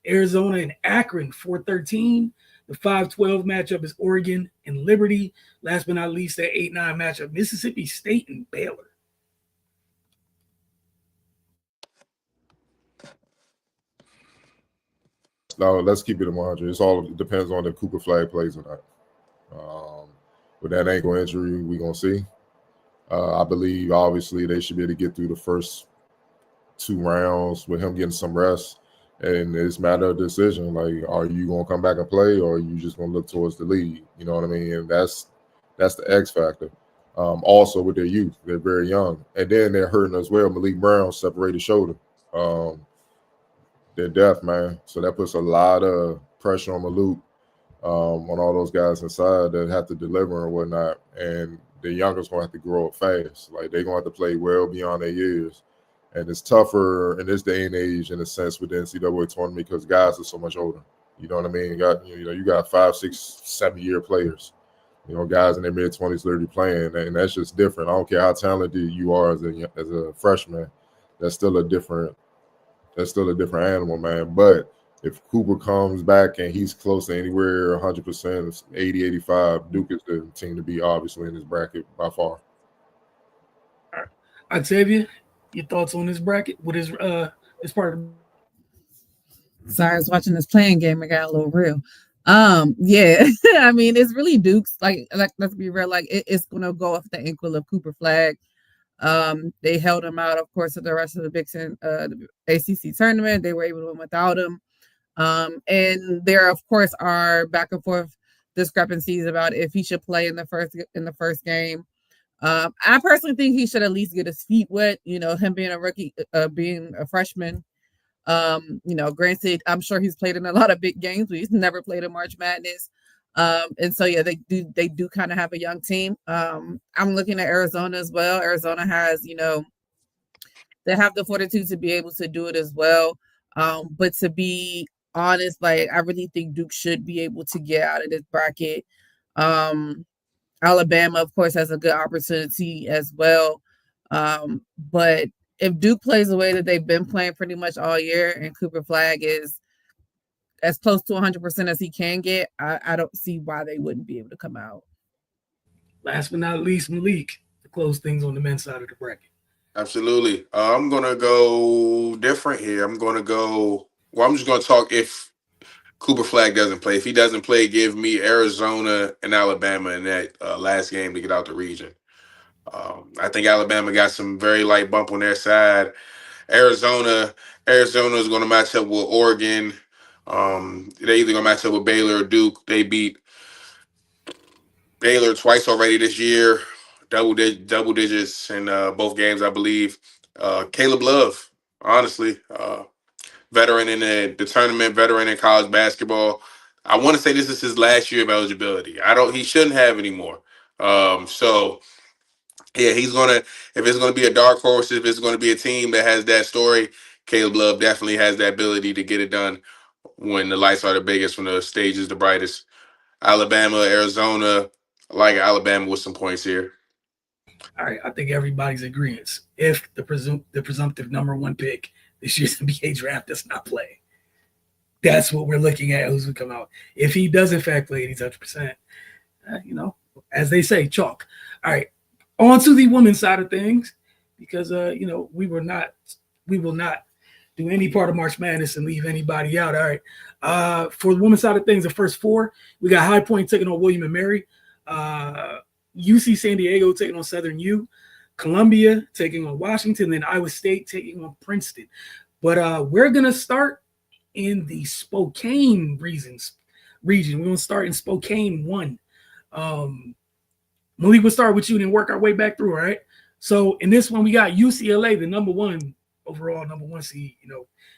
Arizona and Akron, 4-13. The 5-12 matchup is Oregon and Liberty. Last but not least, that 8-9 matchup, Mississippi State and Baylor. No, let's keep it at 100. It depends on if Cooper Flag plays or not. With that ankle injury, we're going to see. I believe obviously they should be able to get through the first 2 rounds with him getting some rest. And it's a matter of decision. Like, are you gonna come back and play, or are you just gonna look towards the lead? You know what I mean? And that's the X factor. Also with their youth, they're very young, and then they're hurting as well. Malik Brown separated shoulder. They're deaf, man. So that puts a lot of pressure on Malik, on all those guys inside that have to deliver and whatnot. And the youngest gonna have to grow up fast. Like, they're gonna have to play well beyond their years. And it's tougher in this day and age, in a sense, with the NCAA tournament because guys are so much older. You know what I mean? You got 5, 6, 7-year players. Guys in their mid-20s literally playing, and that's just different. I don't care how talented you are as a freshman. That's still a different animal, man. But if Cooper comes back and he's close to anywhere 100%, 80, 85, Duke is the team to beat, obviously, in this bracket by far. All right. Octavia, your thoughts on this bracket? What is this part of Sorry, I was watching this playing game. I got a little real. Yeah, I mean, it's really Duke's. Like let's be real. Like, it's gonna go off the ankle of Cooper Flag. They held him out, of course, of the rest of the ACC tournament. They were able to win without him. And there, of course, are back and forth discrepancies about if he should play in the first game. I personally think he should at least get his feet wet. Him being a rookie, being a freshman. Granted, I'm sure he's played in a lot of big games, but he's never played in March Madness. And so, yeah, they do kind of have a young team. I'm looking at Arizona as well. Arizona has, they have the fortitude to be able to do it as well. But to be honest, like, I really think Duke should be able to get out of this bracket. Alabama, of course, has a good opportunity as well. But if Duke plays the way that they've been playing pretty much all year, and Cooper Flag is as close to 100% as he can get, I don't see why they wouldn't be able to come out. Last but not least, Malik, to close things on the men's side of the bracket. Absolutely. I'm going to go different here. I'm just going to talk if Cooper Flag doesn't play. If he doesn't play, give me Arizona and Alabama in that last game to get out the region. I think Alabama got some very light bump on their side. Arizona is going to match up with Oregon. They're either going to match up with Baylor or Duke. They beat Baylor twice already this year, double digits in both games, I believe. Caleb Love, honestly, veteran in the tournament, veteran in college basketball. I want to say this is his last year of eligibility. He shouldn't have anymore. So yeah, if it's gonna be a dark horse, if it's gonna be a team that has that story, Caleb Love definitely has that ability to get it done when the lights are the biggest, when the stage is the brightest. Alabama, Arizona, I like Alabama with some points here. All right, I think everybody's agreeing. If the presumptive number one pick this year's NBA draft does not play, that's what we're looking at. Who's going to come out? If he does in fact play 100%, as they say, chalk. All right, on to the women's side of things, because we will not do any part of March Madness and leave anybody out. All right, for the women's side of things, the first four, we got High Point taking on William and Mary. UC San Diego taking on Southern U, Columbia taking on Washington, then Iowa State taking on Princeton. But we're going to start in the Spokane region. We're going to start in Spokane 1. Malik, we'll start with you and then work our way back through, all right? So in this one, we got UCLA, the number one seed,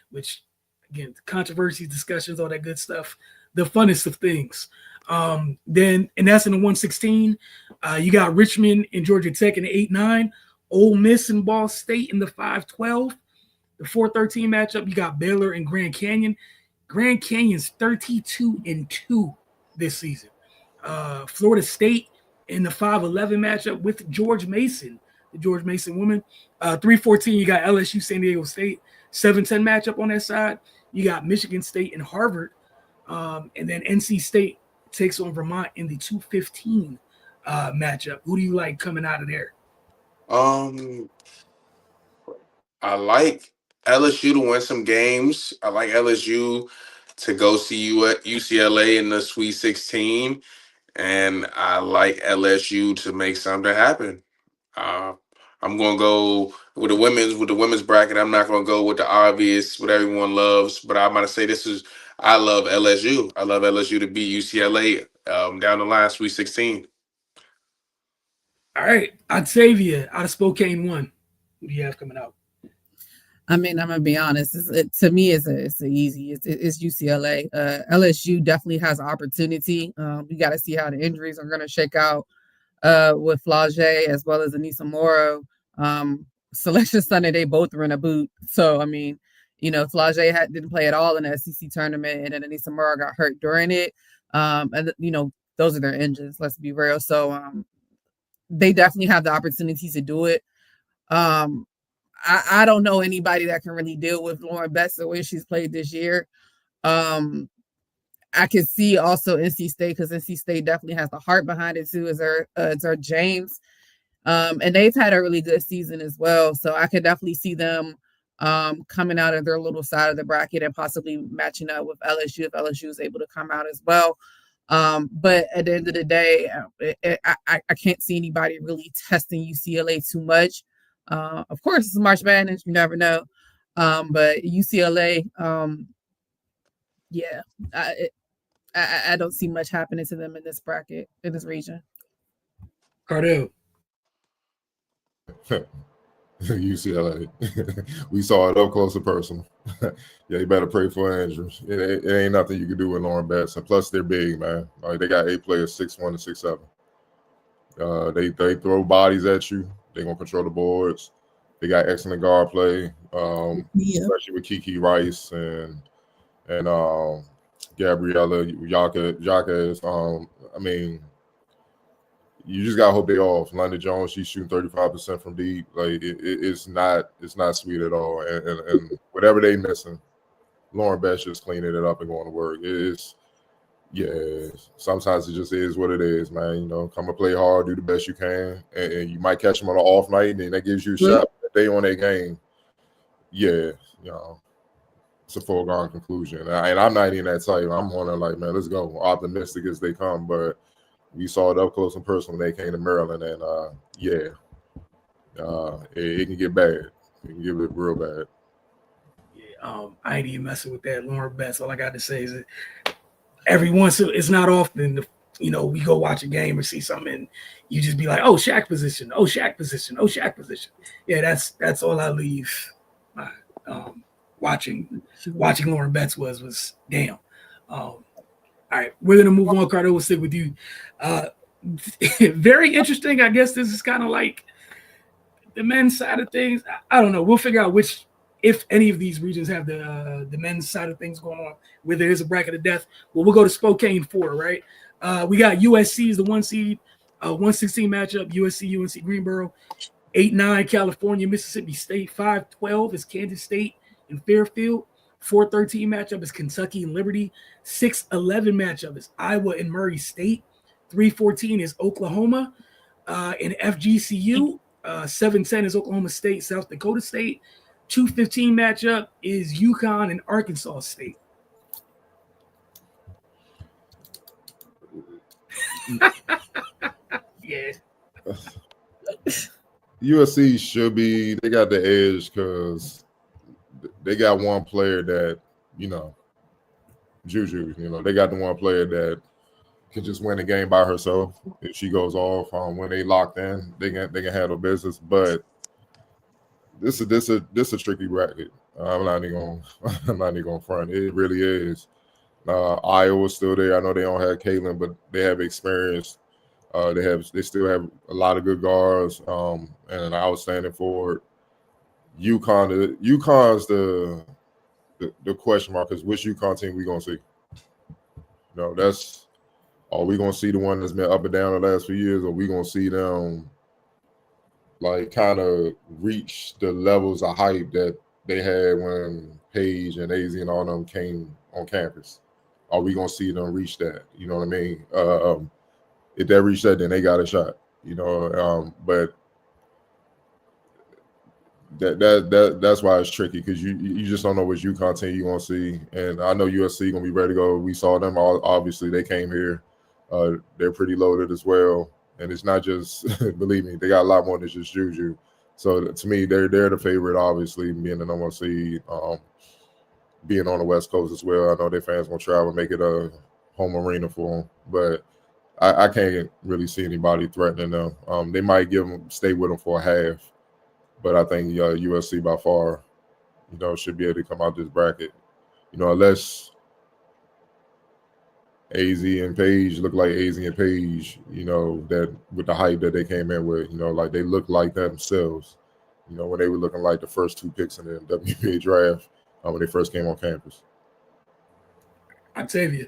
which, again, controversies, discussions, all that good stuff, the funnest of things. Then, and that's in the 116. You got Richmond and Georgia Tech in the 8-9, Ole Miss and Ball State in the 5-12. The 4-13 matchup, you got Baylor and Grand Canyon. Grand Canyon's 32-2 this season. Florida State in the 5-11 matchup with George Mason, the George Mason woman. 3-14, you got LSU San Diego State. 7-10 matchup on that side. You got Michigan State and Harvard. And then NC State takes on Vermont in the 2-15 matchup. Who do you like coming out of there? I like LSU to win some games. I like LSU to go see you at UCLA in the Sweet 16. And I like LSU to make something happen. I'm gonna go with the women's bracket. I'm not gonna go with the obvious, what everyone loves, but I'm gonna say I love LSU. I love LSU to beat UCLA down the line, Sweet 16. All right, Octavia out of Spokane 1. Who do you have coming out? I mean, I'm gonna be honest. To me, it's easy. It's UCLA. LSU definitely has an opportunity. We got to see how the injuries are gonna shake out with Flau'jae as well as Anissa Morrow. Selection Sunday, they both were in a boot. So I mean, Flau'jae didn't play at all in the SEC tournament, and then Anissa Morrow got hurt during it. And those are their engines. Let's be real. So they definitely have the opportunity to do it. I don't know anybody that can really deal with Lauren Betts the way she's played this year. I can see also NC State, because NC State definitely has the heart behind it too, is our James. And they've had a really good season as well. So I could definitely see them coming out of their little side of the bracket and possibly matching up with LSU if LSU is able to come out as well. But at the end of the day, I can't see anybody really testing UCLA too much. Of course, it's March Madness. You never know. But UCLA, I don't see much happening to them in this bracket, in this region. Cardell. UCLA. We saw it up close and personal. Yeah, you better pray for injuries. It ain't nothing you can do with Lauren Betts. And plus, they're big, man. Like, they got 8 players, 6'1" and 6'7". They throw bodies at you. They're going to control the boards. They got excellent guard play, especially with Kiki Rice and Gabriella Jacques. I mean, you just got to hope they off. London Jones, she's shooting 35% from deep. Like, it's not sweet at all. And whatever they missing, Lauren Betts just cleaning it up and going to work. Sometimes it just is what it is, man. Come and play hard, do the best you can, and you might catch them on an off night, and then that gives you a shot. If they on their game, it's a foregone conclusion. And I'm not even that type. I'm on there like, man, let's go. Optimistic as they come, but we saw it up close and personal when they came to Maryland, and it can get bad. It can get real bad. Yeah, I ain't even messing with that Lauren Betts. All I got to say is that every once, it's not often, we go watch a game or see something, and you just be like, oh, Shaq position, oh, Shaq position, oh, Shaq position. Yeah, that's all I leave watching Lauren Betts was damn. All right, we're going to move on. Carter, we'll stick with you. Very interesting. I guess this is kind of like the men's side of things. I don't know. We'll figure out if any of these regions have the men's side of things going on, where there is a bracket of death. Well, we'll go to Spokane 4, right? We got USC is the 1 seed, 116 matchup, USC, UNC Greensboro. 8-9, California, Mississippi State. 5-12 is Kansas State and Fairfield. 4-13 matchup is Kentucky and Liberty. 6-11 matchup is Iowa and Murray State. 3-14 is Oklahoma and FGCU. 7-10 is Oklahoma State, South Dakota State. 2-15 matchup is UConn and Arkansas State. Yeah. USC should be, they got the edge because they got one player that, Juju, they got the one player that can just win the game by herself. If she goes off, when they locked in, they can handle business. But this is a tricky bracket. I'm not even gonna front. It really is. Iowa's still there. I know they don't have Caitlin, but they have experience. They still have a lot of good guards and an outstanding forward. UConn's the question mark, is which UConn team we gonna see? Are we gonna see the one that's been up and down the last few years, or we gonna see them like kind of reach the levels of hype that they had when Paige and AZ and all them came on campus? Are we gonna see them reach that? You know what I mean? If they reach that, then they got a shot. But that's why it's tricky, because you just don't know which UConn team you're gonna see. And I know USC gonna be ready to go. We saw them. Obviously, they came here. They're pretty loaded as well. and it's not just believe me, they got a lot more than just Juju. So to me, they're the favorite, obviously, being the number one seed, being on the West Coast as well. I know their fans gonna travel, make it a home arena for them, but I can't really see anybody threatening them. They might stay with them for a half, but I think USC by far, should be able to come out this bracket. Unless AZ and Page look like AZ and Page, that with the hype that they came in with, like they look like themselves, when they were looking like the first 2 picks in the WNBA draft when they first came on campus. Octavia.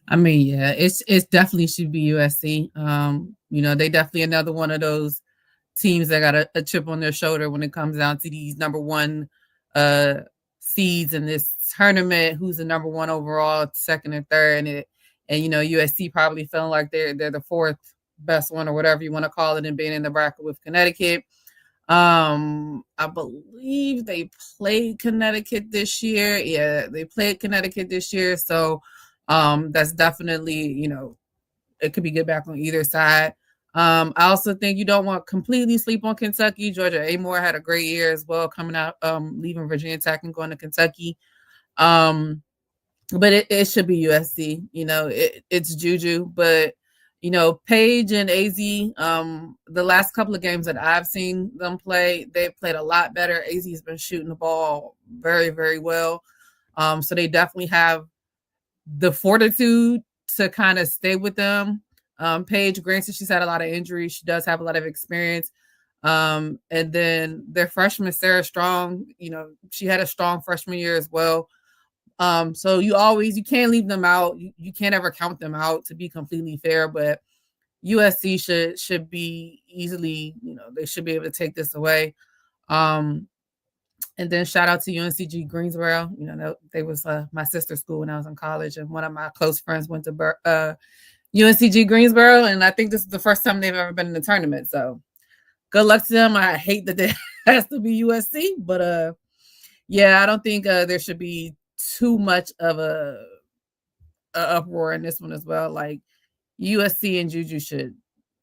I mean, yeah, it's definitely should be USC. They definitely another one of those teams that got a chip on their shoulder when it comes down to these number 1 seeds in this tournament. Who's the number 1 overall, 2nd and 3rd, and USC probably feeling like they're the 4th best one or whatever you want to call it, and being in the bracket with Connecticut. I believe they played Connecticut this year. Yeah, they played Connecticut this year, so. That's definitely, it could be good back on either side. I also think you don't want to completely sleep on Kentucky. Georgia Amore had a great year as well, coming out, leaving Virginia Tech and going to Kentucky. But it should be USC. It's Juju, but Page and AZ. The last couple of games that I've seen them play, they've played a lot better. AZ's been shooting the ball very, very well. So they definitely have the fortitude to kind of stay with them. Paige, granted, she's had a lot of injuries. She does have a lot of experience. And then their freshman, Sarah Strong, she had a strong freshman year as well. So you can't leave them out. You can't ever count them out, to be completely fair, but USC should be easily, they should be able to take this away. And then shout out to UNCG Greensboro. They was my sister's school when I was in college, and one of my close friends went to UNCG Greensboro, and I think this is the first time they've ever been in the tournament. So good luck to them. I hate that it has to be USC, but I don't think there should be too much of a uproar in this one as well. Like USC and Juju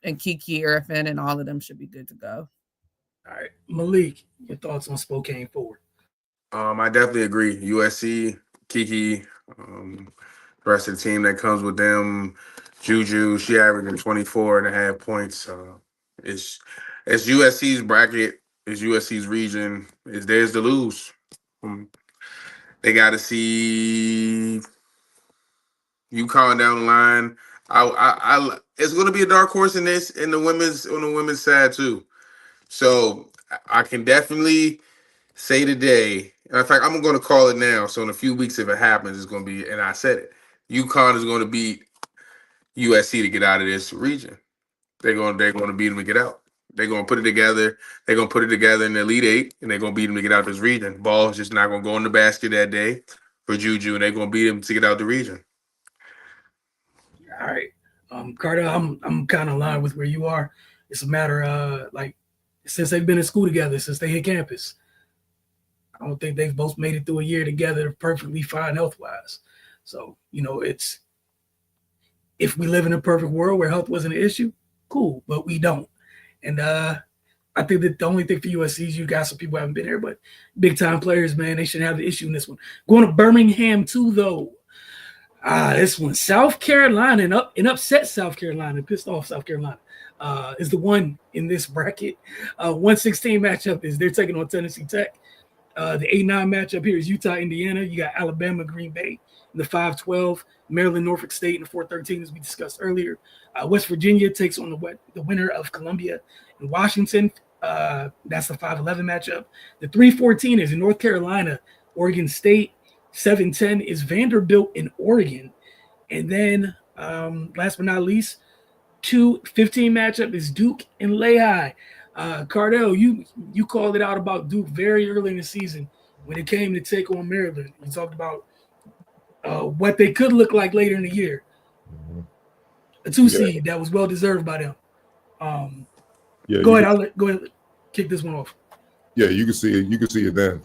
and Kiki, Erfin, and all of them should be good to go. All right, Malik, your thoughts on Spokane forward? I definitely agree. USC, Kiki, the rest of the team that comes with them, Juju, she averaging 24.5 points. It's USC's bracket, it's USC's region, it's theirs to lose. They got to see UConn down the line. It's going to be a dark horse in this on the women's side too. So I can definitely say today, in fact, I'm going to call it now. So in a few weeks, if it happens, it's going to be, and I said it, UConn is going to beat USC to get out of this region. They're going to beat them to get out. They're going to put it together. They're going to put it together in the Elite Eight, and they're going to beat them to get out of this region. Ball's just not going to go in the basket that day for Juju, and they're going to beat them to get out of the region. All right. Carter, I'm kind of aligned with where you are. It's a matter of since they've been in school together, since they hit campus, I don't think they've both made it through a year together perfectly fine health-wise. So, it's if we live in a perfect world where health wasn't an issue, cool, but we don't. And I think that the only thing for USC is you got some people who haven't been here, but big-time players, man, they shouldn't have the issue in this one. Going to Birmingham, too, though. This one, South Carolina, and upset South Carolina, pissed off South Carolina. Is the one in this bracket. 116 matchup is they're taking on Tennessee Tech. The 8-9 matchup here is Utah, Indiana. You got Alabama, Green Bay in the 5-12, Maryland, Norfolk State in the 4-13, as we discussed earlier. West Virginia takes on the winner of Columbia and Washington. That's the 5-11 matchup. The 3-14 is in North Carolina, Oregon State. 7-10 is Vanderbilt in Oregon. And then last but not least, 2-15 matchup is Duke and Lehigh. Cardell, you called it out about Duke very early in the season when it came to take on Maryland. You talked about what they could look like later in the year. A 2 seed that was well deserved by them. Go ahead, kick this one off. Yeah, you can see it. You can see it then.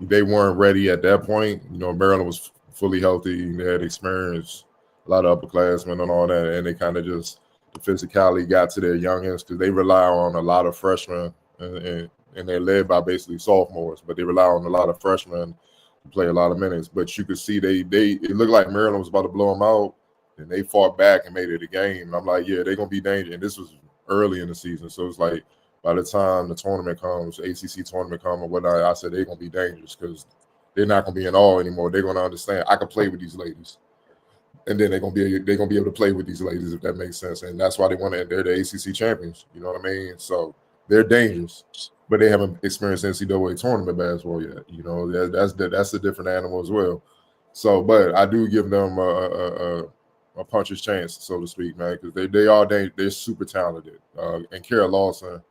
They weren't ready at that point. Maryland was fully healthy. They had experienced lot of upperclassmen and all that, and they kind of just the physicality got to their youngins because they rely on a lot of freshmen and they're led by basically sophomores, but they rely on a lot of freshmen to play a lot of minutes. But you could see it looked like Maryland was about to blow them out, and they fought back and made it a game. And I'm like, yeah, they're gonna be dangerous. And this was early in the season, so it's like by the time the tournament comes, ACC tournament comes or whatnot, I said they're gonna be dangerous because they're not gonna be in awe anymore. They're gonna understand I can play with these ladies, and then they're gonna be able to play with these ladies if that makes sense. And that's why they're the ACC champions. You know what I mean? So they're dangerous, but they haven't experienced NCAA tournament basketball yet. You know, that's a different animal as well. So, but I do give them a puncher's chance, so to speak, man, because they're super talented. And Kara Lawson,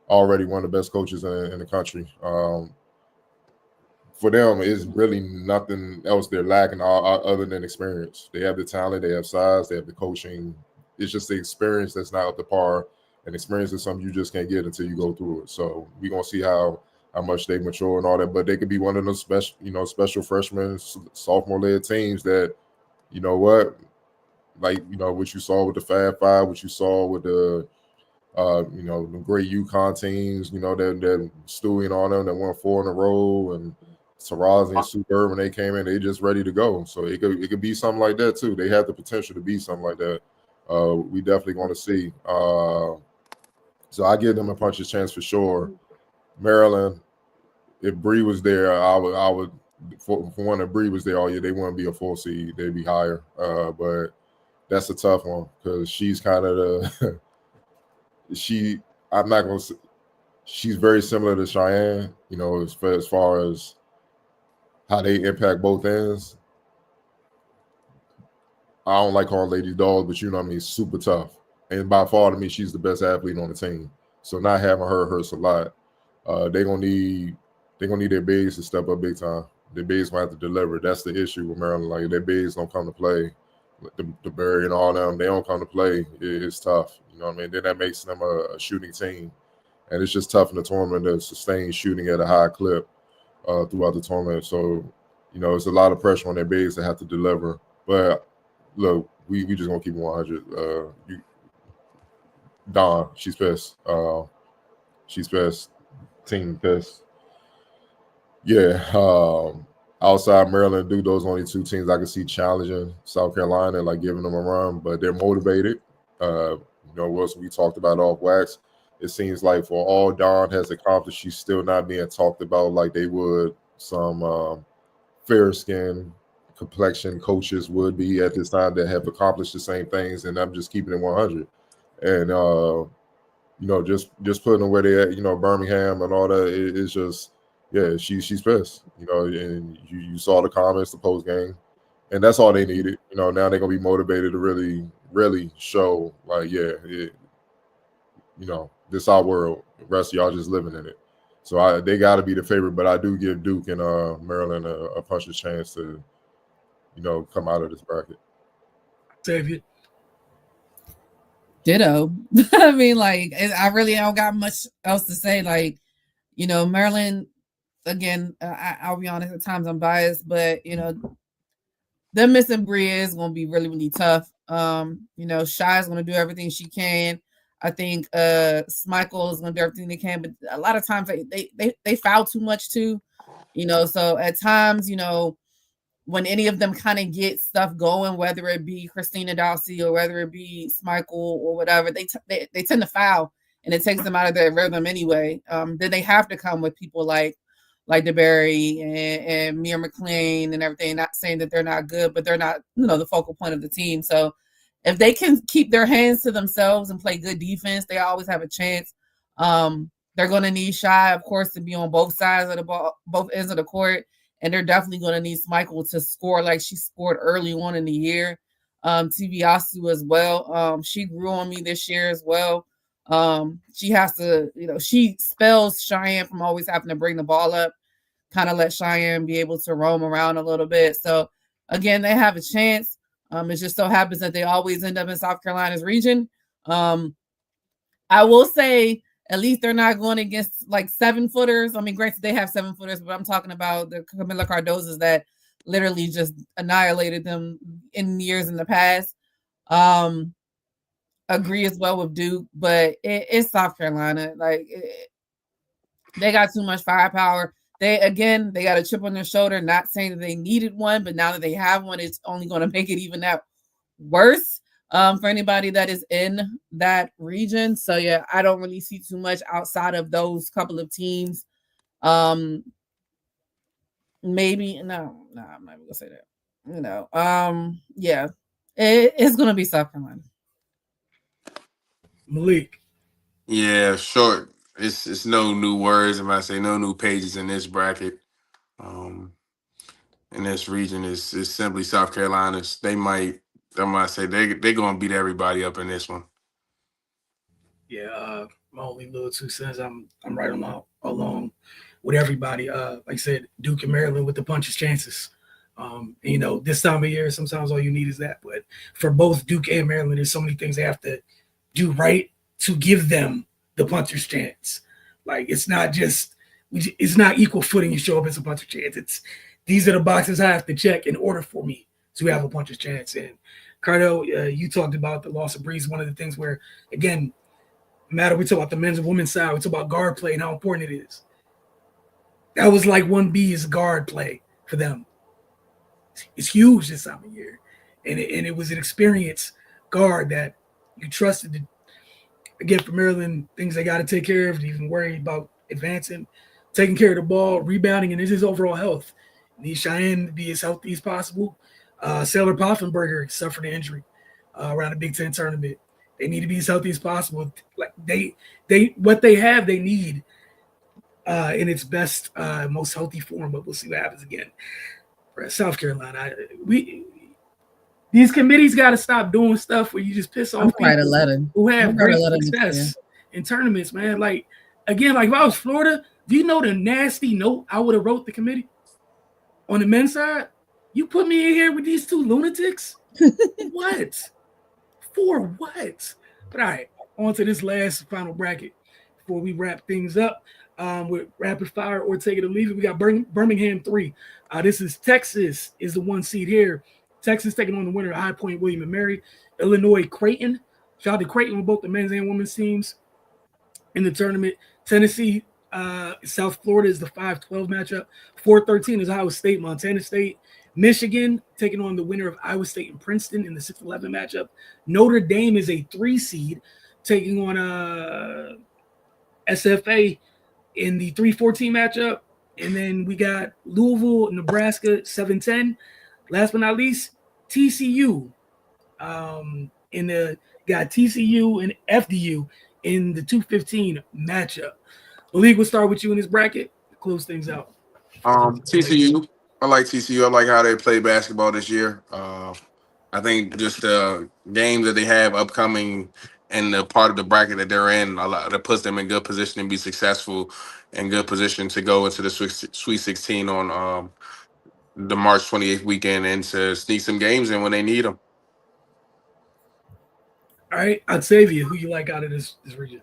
already one of the best coaches in the country. For them, it's really nothing else they're lacking other than experience. They have the talent, they have size, they have the coaching. It's just the experience that's not up to par, and experience is something you just can't get until you go through it. So we're gonna see how much they mature and all that. But they could be one of those special freshmen, sophomore-led teams that, you know what, like what you saw with the Fab Five, what you saw with the the great UConn teams, that Stewie and all them that won 4 in a row, and Tarazi and Superb when they came in, they just ready to go. So it could be something like that too. They have the potential to be something like that. We definitely want to see. So I give them a puncher's chance for sure. Maryland, if Bree was there, I would for one, if Bree was there all year, they wouldn't be a 4 seed. They'd be higher. But that's a tough one because she's kind of the she's very similar to Cheyenne, as far as how they impact both ends. I don't like calling ladies dogs, but you know what I mean, super tough. And by far to me, she's the best athlete on the team. So not having her hurts a lot. They're gonna need their bigs to step up big time. Their bigs gonna have to deliver. That's the issue with Maryland. Like their bigs don't come to play. The Berry and all them, they don't come to play. It's tough. You know what I mean? Then that makes them a shooting team. And it's just tough in the tournament to sustain shooting at a high clip throughout the tournament. So, it's a lot of pressure on their bigs to have to deliver. But look, we just gonna keep it 100. Dawn, she's pissed. She's pissed. Team pissed. Yeah. Outside Maryland, Duke, those only 2 teams I can see challenging South Carolina, like giving them a run, but they're motivated. What we talked about off wax. It seems like for all Dawn has accomplished, she's still not being talked about like they would some fair skin complexion coaches would be at this time that have accomplished the same things. And I'm just keeping it 100. And just putting them where they at, Birmingham and all that. It's just. Yeah, she's pissed, and you saw the comments, the post game, and that's all they needed. Now they're gonna be motivated to really, really show, like, this our world. The rest of y'all just living in it. So they got to be the favorite, but I do give Duke and Maryland a puncher's chance to, come out of this bracket. Xavier. Ditto. I mean, like, I really don't got much else to say. Like, Maryland. Again, I'll be honest, at times I'm biased, but them missing Bree is going to be really, really tough. Shy is going to do everything she can. I think Smichael is going to do everything they can, but a lot of times they foul too much too. So at times, when any of them kind of get stuff going, whether it be Christina Dowsey or whether it be Smichael or whatever, they tend to foul, and it takes them out of their rhythm anyway. Then they have to come with people like DeBerry and Mia McLean and everything, not saying that they're not good, but they're not, the focal point of the team. So if they can keep their hands to themselves and play good defense, they always have a chance. They're going to need Shy, of course, to be on both sides of the ball, both ends of the court. And they're definitely going to need Michael to score like she scored early on in the year. Tibiasu as well. She grew on me this year as well. She has to, she spells Cheyenne from always having to bring the ball up, kind of let Cheyenne be able to roam around a little bit. So again, they have a chance. It just so happens that they always end up in South Carolina's region. I will say at least they're not going against like 7-footers. I mean, granted, they have 7-footers, but I'm talking about the Camila Cardozas that literally just annihilated them in years in the past. Agree as well with Duke, but it's South Carolina. Like they got too much firepower. They got a chip on their shoulder. Not saying that they needed one, but now that they have one, it's only going to make it even that worse for anybody that is in that region. So yeah, I don't really see too much outside of those couple of teams. Maybe no, I'm not even gonna say that. Yeah, it's gonna be South Carolina. Malik. Yeah, short. It's no new words. If I say no new pages in this bracket, in this region is simply South Carolina's. I might say they're gonna beat everybody up in this one. Yeah, my only little 2 cents. I'm right along with everybody. Like I said, Duke and Maryland with the puncher's chances. This time of year, sometimes all you need is that. But for both Duke and Maryland, there's so many things they have to do right to give them the puncher's chance. Like it's not equal footing. You show up as a puncher's chance. These are the boxes I have to check in order for me to have a puncher's chance. And Cardo, you talked about the loss of Breeze. One of the things where, again, no matter we talk about the men's and women's side, we talk about guard play and how important it is. That was like 1B is guard play for them. It's huge this time of year. And it was an experienced guard that you trusted to, again, for Maryland, things they got to take care of, to even worry about advancing, taking care of the ball, rebounding, and it's his overall health. Need Cheyenne to be as healthy as possible. Sailor Poffenberger suffered an injury around the Big Ten tournament. They need to be as healthy as possible. Like what they have, they need in its best, most healthy form. But we'll see what happens again. South Carolina, these committees got to stop doing stuff where you just piss off people who have great success in tournaments, man. Like again, like if I was Florida, do you know the nasty note I would have wrote the committee on the men's side? You put me in here with these 2 lunatics? What? For what? But all right, on to this last final bracket before we wrap things up with rapid fire or take it or leave it. We got Birmingham 3. This is Texas is the 1 seed here. Texas taking on the winner of High Point, William & Mary. Illinois, Creighton. Shout out to Creighton with both the men's and women's teams in the tournament. Tennessee, South Florida is the 5-12 matchup. 4-13 is Iowa State, Montana State. Michigan taking on the winner of Iowa State and Princeton in the 6-11 matchup. Notre Dame is a 3 seed taking on SFA in the 3-14 matchup. And then we got Louisville, Nebraska, 7-10. Last but not least, TCU got TCU and FDU in the 2-15 matchup. Malik, we'll start with you in this bracket to close things out. TCU. I like TCU. I like how they play basketball this year. I think just the games that they have upcoming and the part of the bracket that they're in, that puts them in good position to be successful and good position to go into the Sweet 16 on the March 28th weekend and to sneak some games in when they need them. All right, Octavia, who you like out of this region?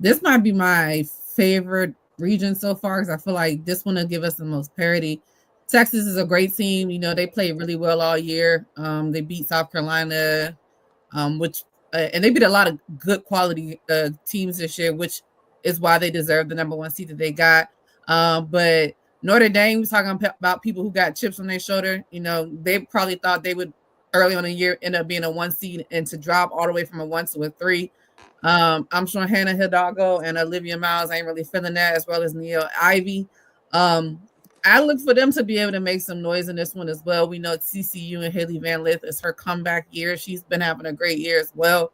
This might be my favorite region so far because I feel like this one will give us the most parity. Texas is a great team. You know, they played really well all year. They beat South Carolina, and they beat a lot of good quality teams this year, which is why they deserve the number 1 seed that they got. But Notre Dame, we're talking about people who got chips on their shoulder. You know, they probably thought they would early on in the year end up being a 1 seed and to drop all the way from a 1 to a 3. I'm sure Hannah Hidalgo and Olivia Miles ain't really feeling that, as well as Neil Ivy. I look for them to be able to make some noise in this one as well. We know TCU and Haley Van Lith is her comeback year. She's been having a great year as well.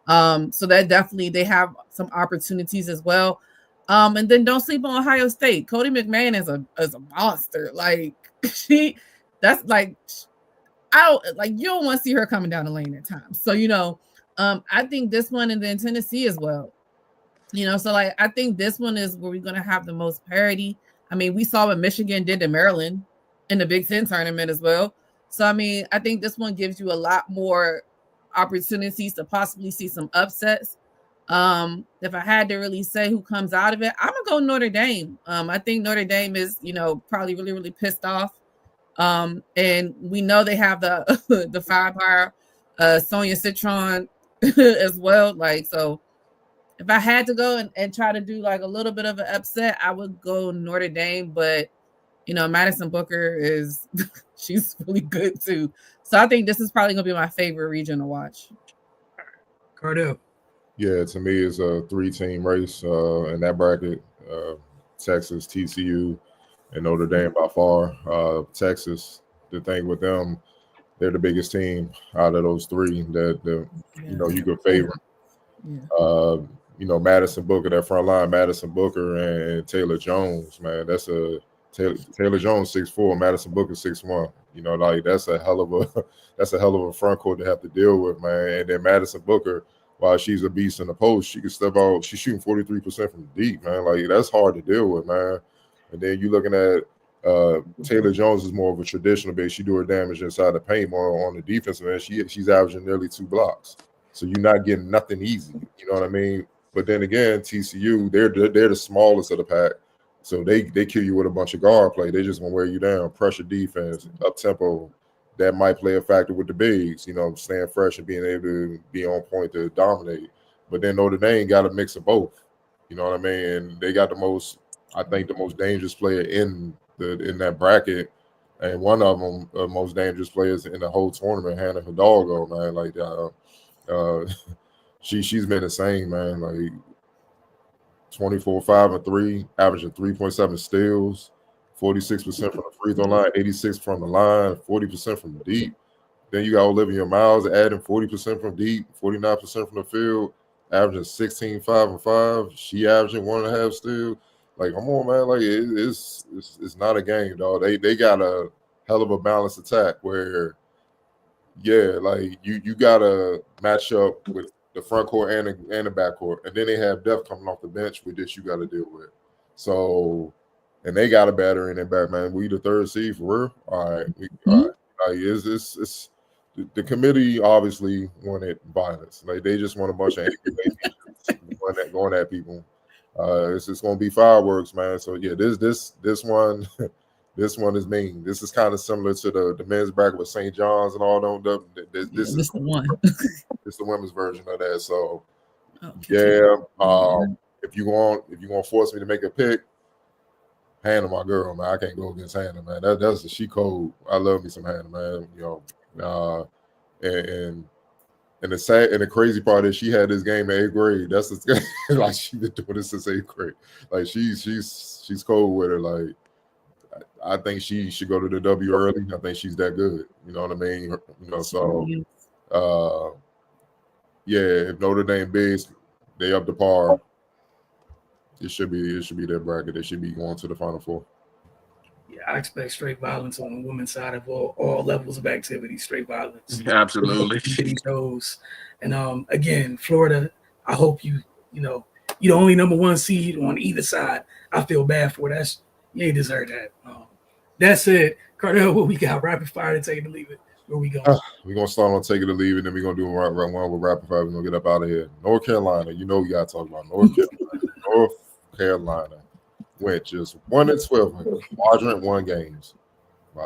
So that definitely they have some opportunities as well. And then don't sleep on Ohio State. Cody McMahon is a monster. Like that's like you don't want to see her coming down the lane at times. So I think this one, and then Tennessee as well. So like I think this one is where we're gonna have the most parity. I mean, we saw what Michigan did to Maryland in the Big Ten tournament as well. So I mean, I think this one gives you a lot more opportunities to possibly see some upsets. If I had to really say who comes out of it, I'm gonna go Notre Dame. I think Notre Dame is, probably really, really pissed off And we know they have the the firepower, Sonia Citron as well. Like, so if I had to go and try to do like a little bit of an upset, I would go Notre Dame. But you know, Madison Booker is she's really good too. So I think this is probably gonna be my favorite region to watch. Cardell. Yeah, to me, it's a 3-team race in that bracket. Texas, TCU, and Notre Dame by far. Texas, the thing with them, they're the biggest team out of those three that you know you could favor. Yeah. You know, Madison Booker, that front line, Madison Booker and Taylor Jones, man. That's a Taylor Jones 6'4", Madison Booker 6'1". You know, like that's a hell of a front court to have to deal with, man. And then Madison Booker, while she's a beast in the post, she can step out. She's shooting 43% from deep, man. Like that's hard to deal with, man. And then you're looking at Taylor Jones is more of a traditional base. She do her damage inside the paint, more on the defensive end. She's averaging nearly 2 blocks. So you're not getting nothing easy. You know what I mean? But then again, TCU, they're the smallest of the pack. So they kill you with a bunch of guard play. They just gonna wear you down, pressure defense, up tempo. That might play a factor with the bigs, you know, staying fresh and being able to be on point to dominate. But then Notre Dame got a mix of both. You know what I mean? And they got the most dangerous player in that bracket, and one of them, most dangerous players in the whole tournament, Hannah Hidalgo, man. Like she's been insane, man. Like 24, 5, and 3, averaging 3.7 steals, 46% from the free throw line, 86 from the line, 40% from deep. Then you got Olivia Miles adding 40% from deep, 49% from the field, averaging 16, 5, and 5. She averaging 1.5 steals. Like, come on, man. Like, it's not a game, dog. They got a hell of a balanced attack where, yeah, like you gotta match up with the front court and the back court, and then they have depth coming off the bench with this you got to deal with. So, and they got a battery in their back, man. We the 3rd seed for real. All right, all right. Like, it's the committee obviously wanted violence. Like they just want a bunch of angry babies going at people. It's gonna be fireworks, man. So yeah, this one. This one is mean. This is kind of similar to the men's bracket with St. John's and all them. This is the one. It's the women's version of that. So, yeah. If you want to force me to make a pick, Hannah, my girl, man. I can't go against Hannah, man. That's she cold. I love me some Hannah, man. You know, and the sad and the crazy part is she had this game in 8th grade. That's the, like she been doing this since 8th grade. Like she's cold with her. Like, I think she should go to the W early. I think she's that good. You know what I mean? You know, so yeah, if Notre Dame bigs, they up to par. It should be their bracket. They should be going to the Final Four. Yeah, I expect straight violence on the women's side of all levels of activity. Straight violence. Absolutely. Shows. And again, Florida. I hope you're the only number 1 seed on either side. I feel bad for that. You ain't deserve that. That said, Cardell, what we got? Rapid fire to take it or leave it. Where we going? We're going to start on take it or leave it, then we're going to do one with rapid fire. We're going to get up out of here. North Carolina, you know we got to talk about North Carolina. North Carolina went just 1-12 quadrant 1 games.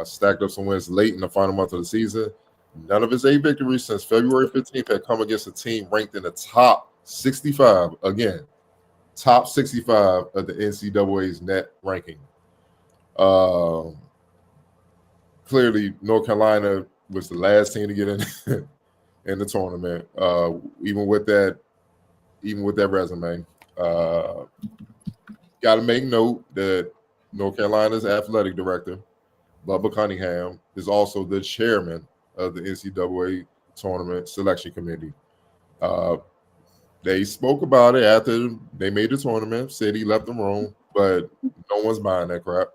Stacked up some wins late in the final month of the season. None of his 8 victories since February 15th had come against a team ranked in the top 65. Again, top 65 of the NCAA's net ranking. Clearly, North Carolina was the last team to get in the tournament. Even with that resume, got to make note that North Carolina's athletic director, Bubba Cunningham, is also the chairman of the NCAA tournament selection committee. They spoke about it after they made the tournament, said he left the room, but no one's buying that crap.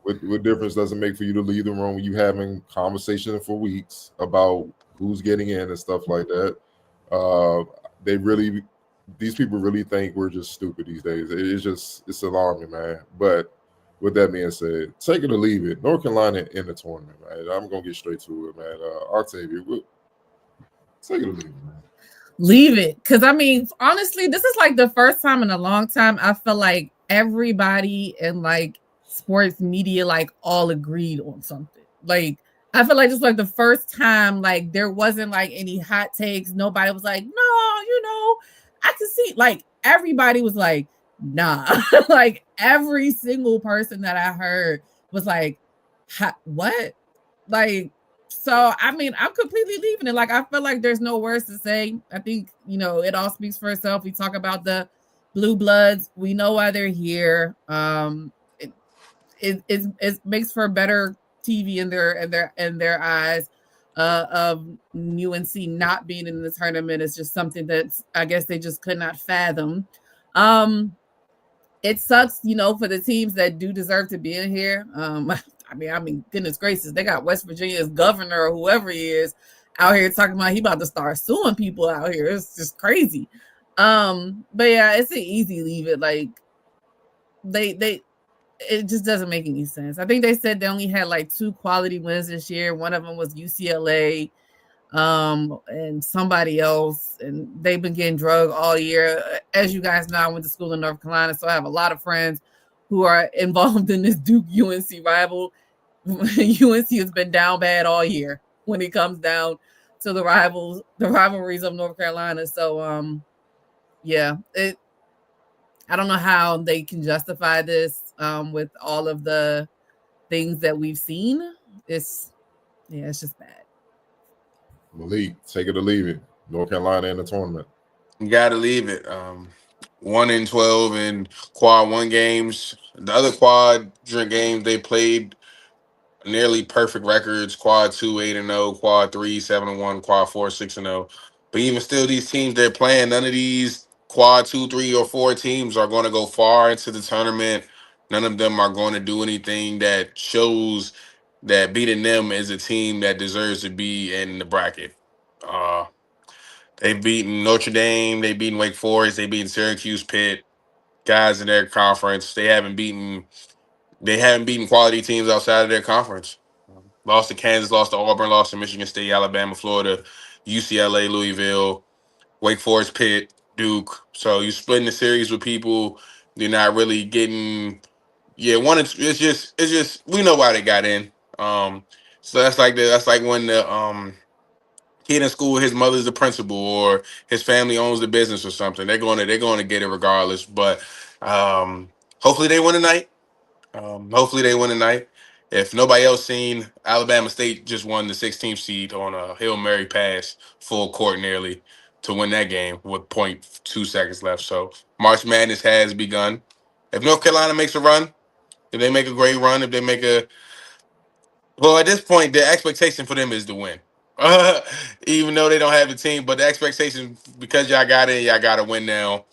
What difference does it make for you to leave the room when you having conversations for weeks about who's getting in and stuff like that? These people really think we're just stupid these days. It's alarming, man. But with that being said, take it or leave it. North Carolina in the tournament, man. I'm gonna get straight to it, man. Octavia, take it or leave it, man. Leave it, because I mean, honestly, this is like the first time in a long time I feel like everybody in like sports media like all agreed on something. Like I feel like it's like the first time like there wasn't like any hot takes. Nobody was like, no, I can see like everybody was like, nah. Like every single person that I heard was like, what? Like, so I mean, I'm completely leaving it. Like, I feel like there's no words to say. I think it all speaks for itself. We talk about the blue bloods. We know why they're here. It makes for better TV in their eyes. Of UNC not being in the tournament is just something that I guess they just could not fathom. It sucks, for the teams that do deserve to be in here. I mean, goodness gracious, they got West Virginia's governor or whoever he is out here talking about he about to start suing people out here. It's just crazy. But yeah, it's an easy leave it. Like it just doesn't make any sense. I think they said they only had like 2 quality wins this year. One of them was UCLA, and somebody else, and they've been getting drugged all year. As you guys know, I went to school in North Carolina, so I have a lot of friends who are involved in this Duke UNC rival. UNC has been down bad all year when it comes down to the rivalries of North Carolina. So yeah, I don't know how they can justify this with all of the things that we've seen. It's just bad. Malik, take it or leave it. North Carolina in the tournament. You got to leave it. 1-12 in quad 1 games. The other quadrant games they played nearly perfect records. Quad 2 8-0, quad 3 7-1, quad 4 6-0. But even still, these teams they're playing, none of these quad 2, 3, or 4 teams are going to go far into the tournament. None of them are going to do anything that shows that beating them is a team that deserves to be in the bracket. They've beaten Notre Dame, they've beaten Wake Forest, they've beaten Syracuse, Pitt, guys in their conference. They haven't beaten quality teams outside of their conference. Lost to Kansas, lost to Auburn, lost to Michigan State, Alabama, Florida, UCLA, Louisville, Wake Forest, Pitt, Duke. So you're splitting the series with people. You're not really getting. Yeah, it's just we know why they got in. So that's like when the kid in school, his mother's the principal or his family owns the business or something. They're going to get it regardless. But hopefully they win tonight. If nobody else seen, Alabama State just won the 16th seed on a Hail Mary pass, full court nearly, to win that game with 0.2 seconds left. So March Madness has begun. If North Carolina makes a run, if they make a great run, if they make well, at this point, the expectation for them is to win. Even though they don't have the team, but the expectation, because y'all got to win now.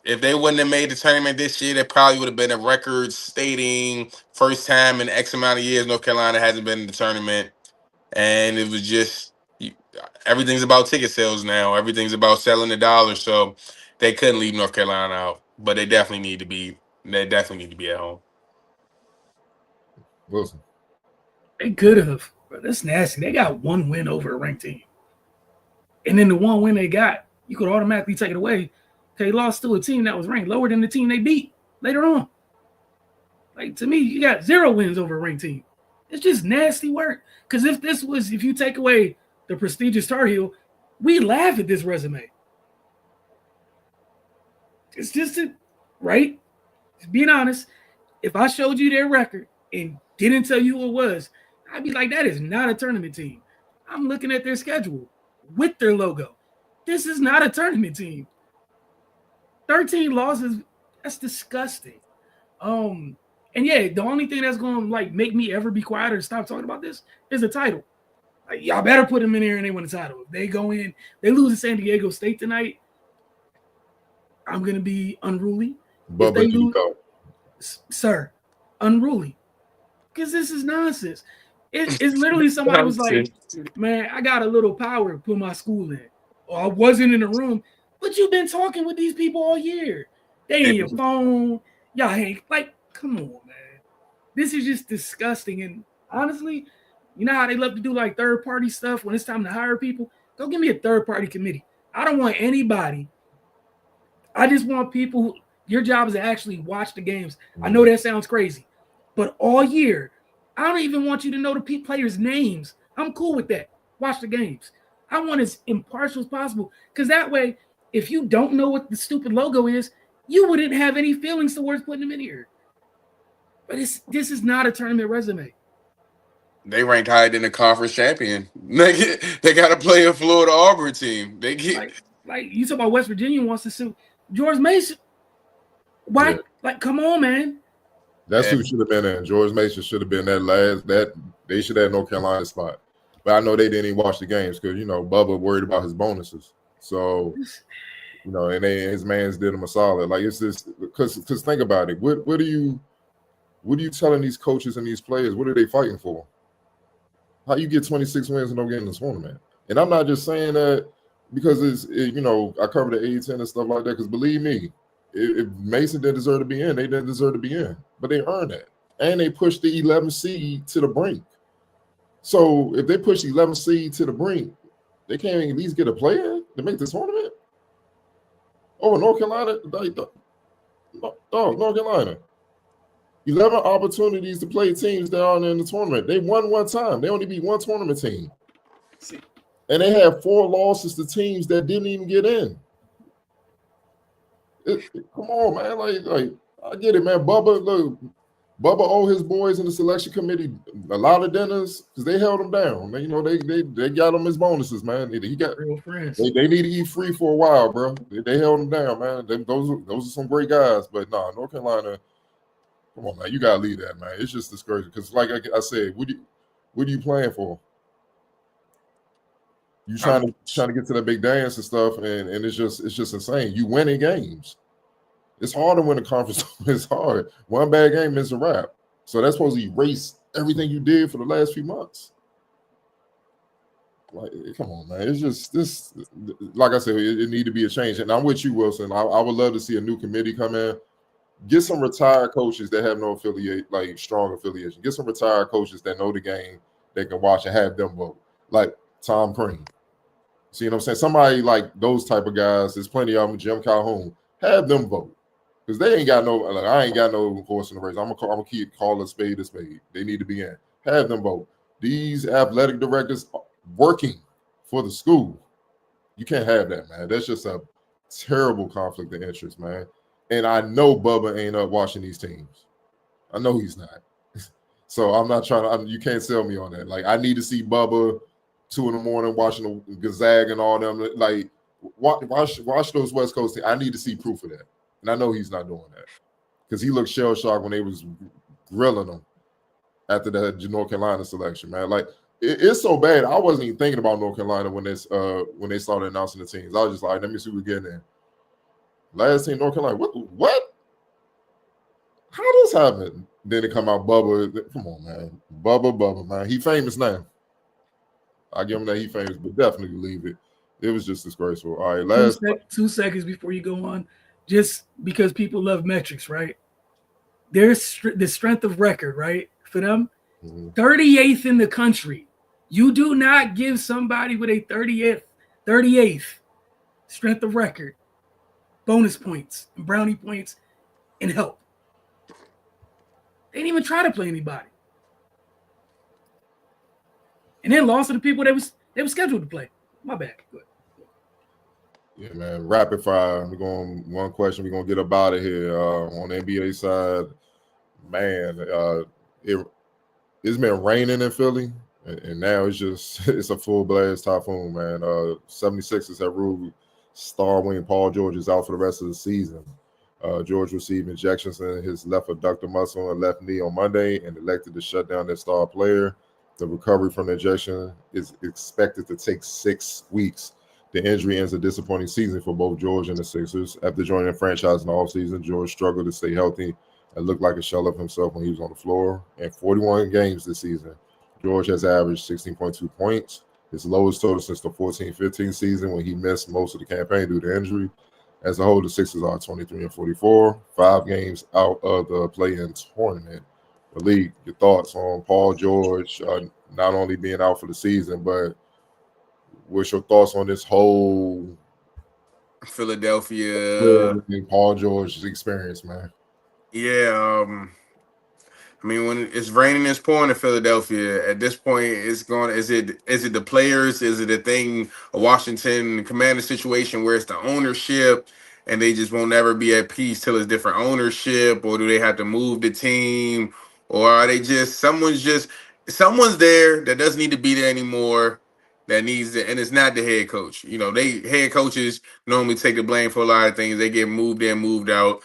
If they wouldn't have made the tournament this year, there probably would have been a record stating first time in X amount of years North Carolina hasn't been in the tournament. And it was just everything's about ticket sales now. Everything's about selling the dollar. So they couldn't leave North Carolina out. But they definitely need to be at home. Wilson. They could have, but that's nasty. They got 1 win over a ranked team. And then the 1 win they got, you could automatically take it away. They lost to a team that was ranked lower than the team they beat later on. Like, to me, you got 0 wins over a ranked team. It's just nasty work. Because if you take away the prestigious Tar Heel, we laugh at this resume. It's just right? Just being honest, if I showed you their record and didn't tell you who it was, I'd be like, that is not a tournament team. I'm looking at their schedule with their logo. This is not a tournament team. 13 losses, that's disgusting. And yeah, the only thing that's going to like make me ever be quiet or stop talking about this is the title. Like, y'all better put them in there and they win the title. If they go in, they lose to San Diego State tonight, I'm going to be unruly. But you go. Sir, unruly. Because this is nonsense. It's literally somebody was like, man, I got a little power to put my school in. Or I wasn't in the room. But you've been talking with these people all year. They in your phone. Y'all hate. Like, come on, man. This is just disgusting. And honestly, you know how they love to do like third-party stuff when it's time to hire people? Go give me a third-party committee. I don't want anybody. I just want people Your job is to actually watch the games. I know that sounds crazy, but all year, I don't even want you to know the players' names. I'm cool with that. Watch the games. I want as impartial as possible, because that way, if you don't know what the stupid logo is, you wouldn't have any feelings towards putting them in here. But this is not a tournament resume. They ranked higher than the conference champion. They got to play a Florida Auburn team. They get like you talk about West Virginia wants to sue George Mason. Why? Yeah. Like, come on, man. That's who should have been in. George Mason should have been that they should have North Carolina spot. But I know they didn't even watch the games because Bubba worried about his bonuses. So and his mans did him a solid. Like, it's this because think about it. What are you telling these coaches and these players? What are they fighting for? How you get 26 wins and don't get in the tournament? And I'm not just saying that because I cover the A10 and stuff like that. Because believe me, if Mason didn't deserve to be in, they didn't deserve to be in. But they earned that, and they pushed the 11th seed to the brink. So if they push the 11th seed to the brink, they can't at least get a player to make the tournament. Oh, North Carolina, North Carolina. 11 opportunities to play teams that aren't in the tournament. They won one time. They only beat one tournament team. And they have 4 losses to teams that didn't even get in. Come on, man. Like I get it, man. Bubba owe his boys in the selection committee a lot of dinners because they held him down. They got him his bonuses, man. He got real friends. They need to eat free for a while, bro. They held him down, man. Those are some great guys. But North Carolina. Come on, man. You gotta leave that, man. It's just discouraging because, like I said, what are you playing for? You trying to get to that big dance and stuff, and it's just insane. You winning games. It's hard to win a conference. It's hard. One bad game is a wrap. So that's supposed to erase everything you did for the last few months. Like, come on, man. It's just this. Like I said, it need to be a change. And I'm with you, Wilson. I would love to see a new committee come in. Get some retired coaches that have no strong affiliation. Get some retired coaches that know the game, they can watch and have them vote. Like Tom Crean. See what I'm saying? Somebody like those type of guys, there's plenty of them, Jim Calhoun, have them vote. Because they ain't got I ain't got no horse in the race. I'm gonna keep calling a spade a spade. They need to be in. Have them vote. These athletic directors working for the school. You can't have that, man. That's just a terrible conflict of interest, man. And I know Bubba ain't up watching these teams. I know he's not. So I'm not trying to. You can't sell me on that. Like, I need to see Bubba 2 in the morning watching the Gonzaga and all them. Like, watch those West Coast teams. I need to see proof of that. And I know he's not doing that because he looked shell shocked when they was grilling him after the North Carolina selection. Man, like it's so bad. I wasn't even thinking about North Carolina when they started announcing the teams. I was just like, let me see what we're getting in. Last team, North Carolina. What? How this happened? Then it come out Bubba. Come on, man. Bubba, man. He famous now. I give him that he famous, but definitely leave it. It was just disgraceful. All right, last 2 seconds before you go on. Just because people love metrics, right? There's the strength of record, right? For them, 38th in the country. You do not give somebody with a 38th strength of record bonus points and brownie points and help. They didn't even try to play anybody. And then lost to the people they were scheduled to play. My bad. Good. Yeah, man. Rapid fire. We're going one question. We're gonna get up out of here. On the NBA side, man, it's been raining in Philly, and now it's a full blast typhoon, man. 76ers have ruled star wing Paul George is out for the rest of the season. George received injections in his left adductor muscle and left knee on Monday and elected to shut down their star player. The recovery from the injection is expected to take 6 weeks. The injury ends a disappointing season for both George and the Sixers. After joining the franchise in the offseason, George struggled to stay healthy and looked like a shell of himself when he was on the floor. In 41 games this season, George has averaged 16.2 points, his lowest total since the 14-15 season when he missed most of the campaign due to injury. As a whole, the Sixers are 23-44, 5 games out of the play-in tournament. Malik, your thoughts on Paul George not only being out for the season, but what's your thoughts on this whole Philadelphia. And Paul George's experience, man. Yeah. I mean, when it's raining, it's pouring in Philadelphia. At this point, it's going. Is it the players? Is it a thing? A Washington Commander situation where it's the ownership, and they just won't ever be at peace till it's different ownership, or do they have to move the team, or are they someone's there that doesn't need to be there anymore? That needs to, and it's not the head coach. You know, they head coaches normally take the blame for a lot of things. They get moved in, moved out.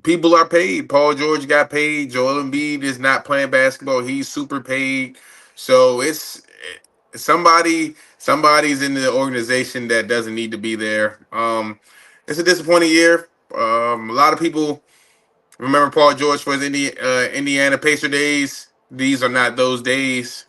People are paid. Paul George got paid. Joel Embiid is not playing basketball. He's super paid. So it's somebody's in the organization that doesn't need to be there. It's a disappointing year. A lot of people remember Paul George for his Indiana Pacer days. These are not those days.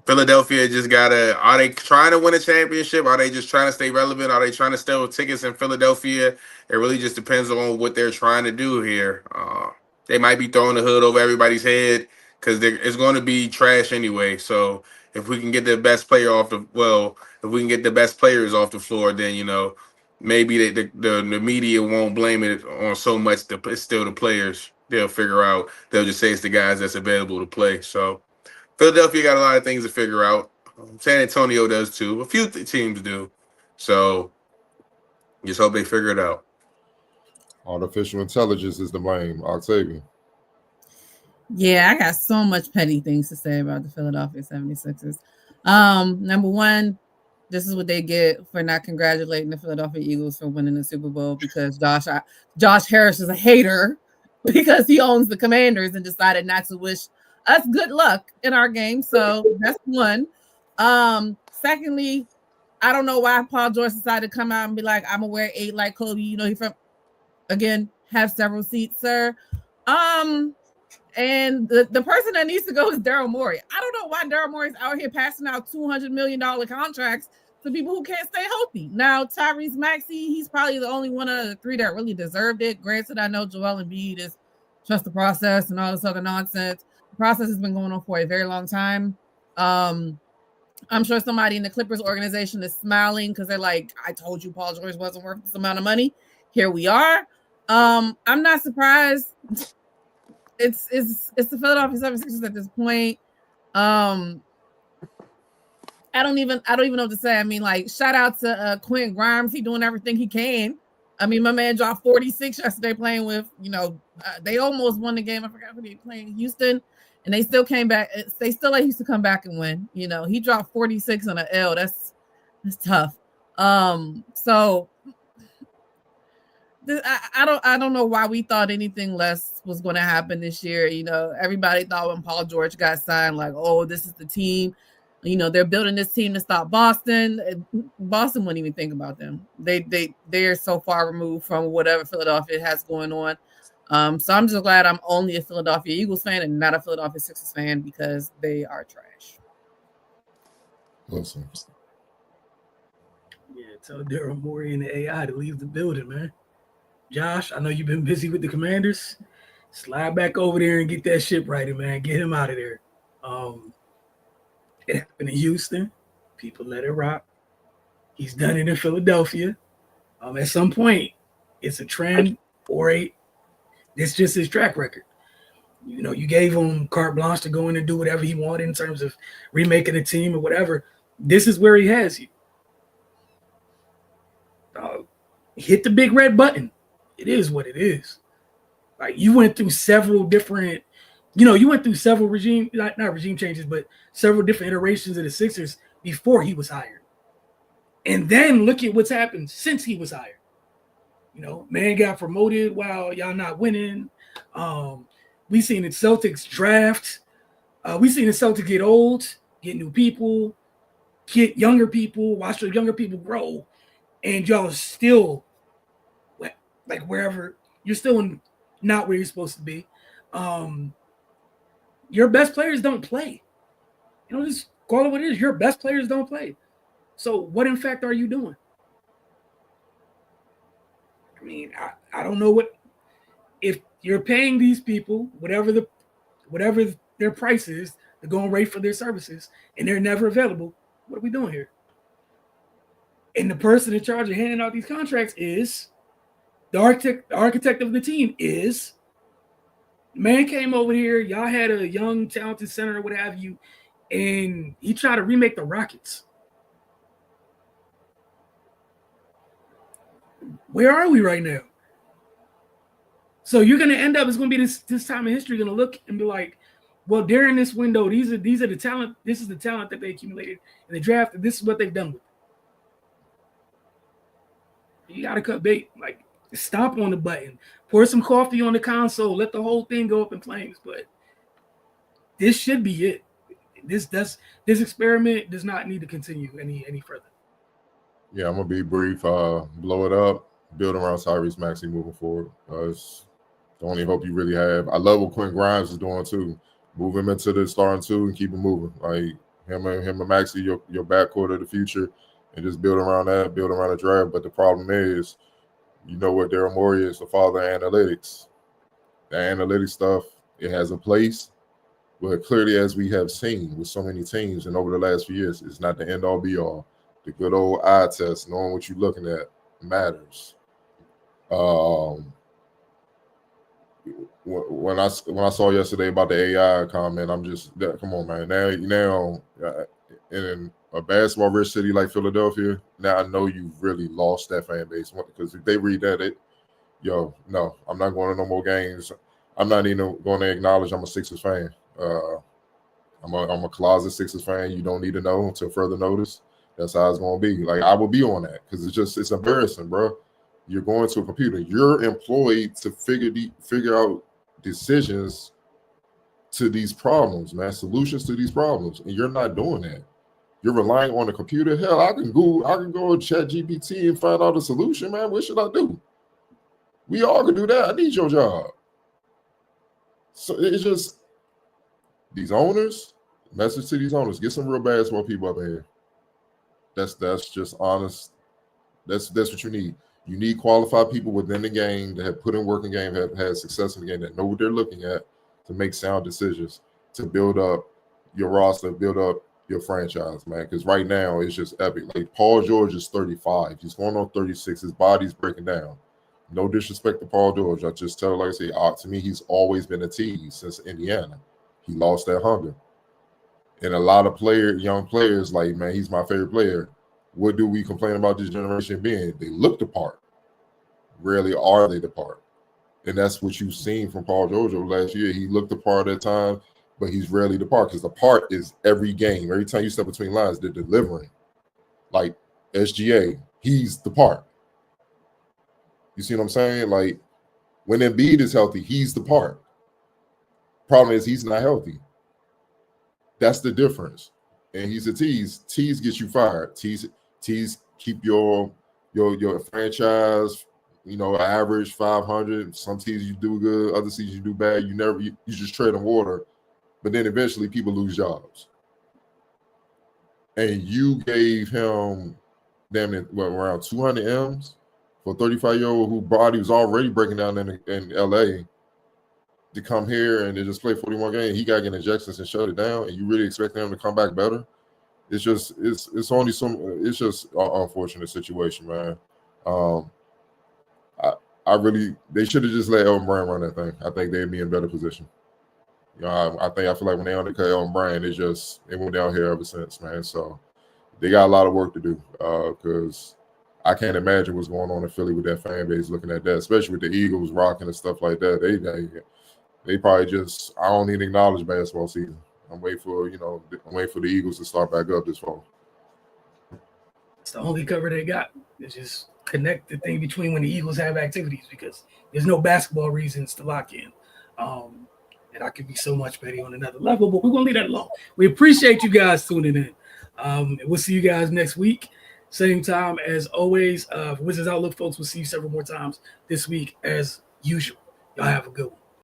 Philadelphia just gotta. Are they trying to win a championship? Are they just trying to stay relevant? Are they trying to sell tickets in Philadelphia? It really just depends on what they're trying to do here. They might be throwing the hood over everybody's head because it's going to be trash anyway. So if we can get the best player if we can get the best players off the floor, then maybe the media won't blame it on so much. It's still the players. They'll figure out. They'll just say it's the guys that's available to play. So. Philadelphia got a lot of things to figure out. San Antonio does too. A few teams do. So just hope they figure it out. Artificial intelligence is the blame. Octavian. Yeah, I got so much petty things to say about the Philadelphia 76ers. Number one, this is what they get for not congratulating the Philadelphia Eagles for winning the Super Bowl because Josh Harris is a hater because he owns the Commanders and decided not to wish us good luck in our game. So that's one. Secondly, I don't know why Paul George decided to come out and be like, I'm gonna wear 8 like Kobe. He from have several seats, sir. And the person that needs to go is Daryl Morey. I don't know why Daryl Morey's out here passing out $200 million contracts to people who can't stay healthy. Now, Tyrese Maxey, he's probably the only one of the 3 that really deserved it. Granted, I know Joel Embiid is trust the process and all this other nonsense. Process has been going on for a very long time. I'm sure somebody in the Clippers organization is smiling because they're like, I told you Paul George wasn't worth this amount of money. Here we are. I'm not surprised. It's the Philadelphia 76ers at this point. I don't even know what to say. I mean, like, shout out to Quentin Grimes. He doing everything he can. I mean, my man dropped 46 yesterday playing with, they almost won the game. I forgot who they playing, Houston. And they still came back. They still let Houston come back and win. He dropped 46 on an L. That's tough. So I don't know why we thought anything less was going to happen this year. Everybody thought when Paul George got signed, like, oh, this is the team. They're building this team to stop Boston. Boston wouldn't even think about them. They're so far removed from whatever Philadelphia has going on. So I'm just glad I'm only a Philadelphia Eagles fan and not a Philadelphia Sixers fan because they are trash. Listen. Yeah, tell Daryl Morey and the AI to leave the building, man. Josh, I know you've been busy with the Commanders. Slide back over there and get that ship righted, man. Get him out of there. It happened in Houston. People let it rock. He's done it in Philadelphia. At some point, it's a trend or it's just his track record. You gave him carte blanche to go in and do whatever he wanted in terms of remaking a team or whatever. This is where he has you. Hit the big red button. It is what it is. Like, you went through several different, not regime changes, but several different iterations of the Sixers before he was hired. And then look at what's happened since he was hired. Man got promoted while y'all not winning. We seen the Celtics draft. We seen the Celtics get old, get new people, get younger people, watch the younger people grow, and y'all are still like wherever you're still not where you're supposed to be. Your best players don't play. Just call it what it is. Your best players don't play. So what in fact are you doing? I mean, I don't know if you're paying these people whatever their price is, the going rate for their services, and they're never available. What are we doing here? And the person in charge of handing out these contracts is the architect of the team is. Man came over here, y'all had a young, talented center or what have you, and he tried to remake the Rockets. Where are we right now? So you're going to end up, it's going to be this time in history, going to look and be like, well, during this window, these are the talent, this is the talent that they accumulated in the draft, and this is what they've done with it. You got to cut bait. Like, stomp on the button, pour some coffee on the console, let the whole thing go up in flames. But this should be it. This experiment does not need to continue any further. Yeah, I'm gonna be brief. Blow it up, build around Tyrese Maxey moving forward. It's the only hope you really have. I love what Quentin Grimes is doing too. Move him into the starting two and keep him moving. Like him and Maxey, your backcourt of the future, and just build around that, build around the draft. But the problem is, you know what Daryl Morey is, the father of analytics. The analytics stuff, it has a place, but clearly, as we have seen with so many teams and over the last few years, it's not the end-all be-all. The good old eye test, knowing what you're looking at, matters. When I saw yesterday about the AI comment, I'm just, come on, man. Now, in a basketball-rich city like Philadelphia, now I know you've really lost that fan base. Because if they read that, no, I'm not going to no more games. I'm not even going to acknowledge I'm a Sixers fan. I'm a closet Sixers fan. You don't need to know until further notice. That's how it's going to be. Like, I will be on that because it's embarrassing, bro. You're going to a computer. You're employed to figure out decisions to these problems, man, solutions to these problems, and you're not doing that. You're relying on the computer. Hell, I can go and chat GPT and find out a solution, man. What should I do? We all can do that. I need your job. So it's just these owners, message to these owners, get some real basketball people up in here. That's just honest. That's what you need. You need qualified people within the game that have put in work in the game, have had success in the game, that know what they're looking at to make sound decisions, to build up your roster, build up your franchise, man. Because right now it's just epic. Like Paul George is 35. He's going on 36. His body's breaking down. No disrespect to Paul George. I just tell, like I say, to me, he's always been a tease since Indiana. He lost that hunger. And a lot of young players, like, man, he's my favorite player. What do we complain about this generation being? They look the part. Rarely are they the part. And that's what you've seen from Paul George over last year. He looked the part at times, but he's rarely the part because the part is every game. Every time you step between lines, they're delivering. Like SGA, he's the part. You see what I'm saying? Like when Embiid is healthy, he's the part. Problem is he's not healthy. That's the difference. And he's a tease. Tease gets you fired. Tease keep your franchise, average 500. Some seasons you do good, other seasons you do bad. You just tread on water. But then eventually people lose jobs. And you gave him around 200 M's for a 35-year-old whose body was already breaking down in LA to come here and to just play 41 games. He got to get injections and shut it down, and you really expect him to come back better? It's just it's just an unfortunate situation, man. They should have just let Elton Brand run that thing. I think they'd be in better position. I feel like when they undercut Elton Brand, it went down here ever since, man. So they got a lot of work to do because I can't imagine what's going on in Philly with that fan base looking at that, especially with the Eagles rocking and stuff like that. They probably just, I don't even acknowledge basketball season. I'm waiting for the Eagles to start back up this fall. It's the only cover they got. It's just connect the thing between when the Eagles have activities because there's no basketball reasons to lock in. And I could be so much better on another level, but we're going to leave that alone. We appreciate you guys tuning in. We'll see you guys next week. Same time as always. Wizards Outlook, folks, we'll see you several more times this week as usual. Y'all have a good one.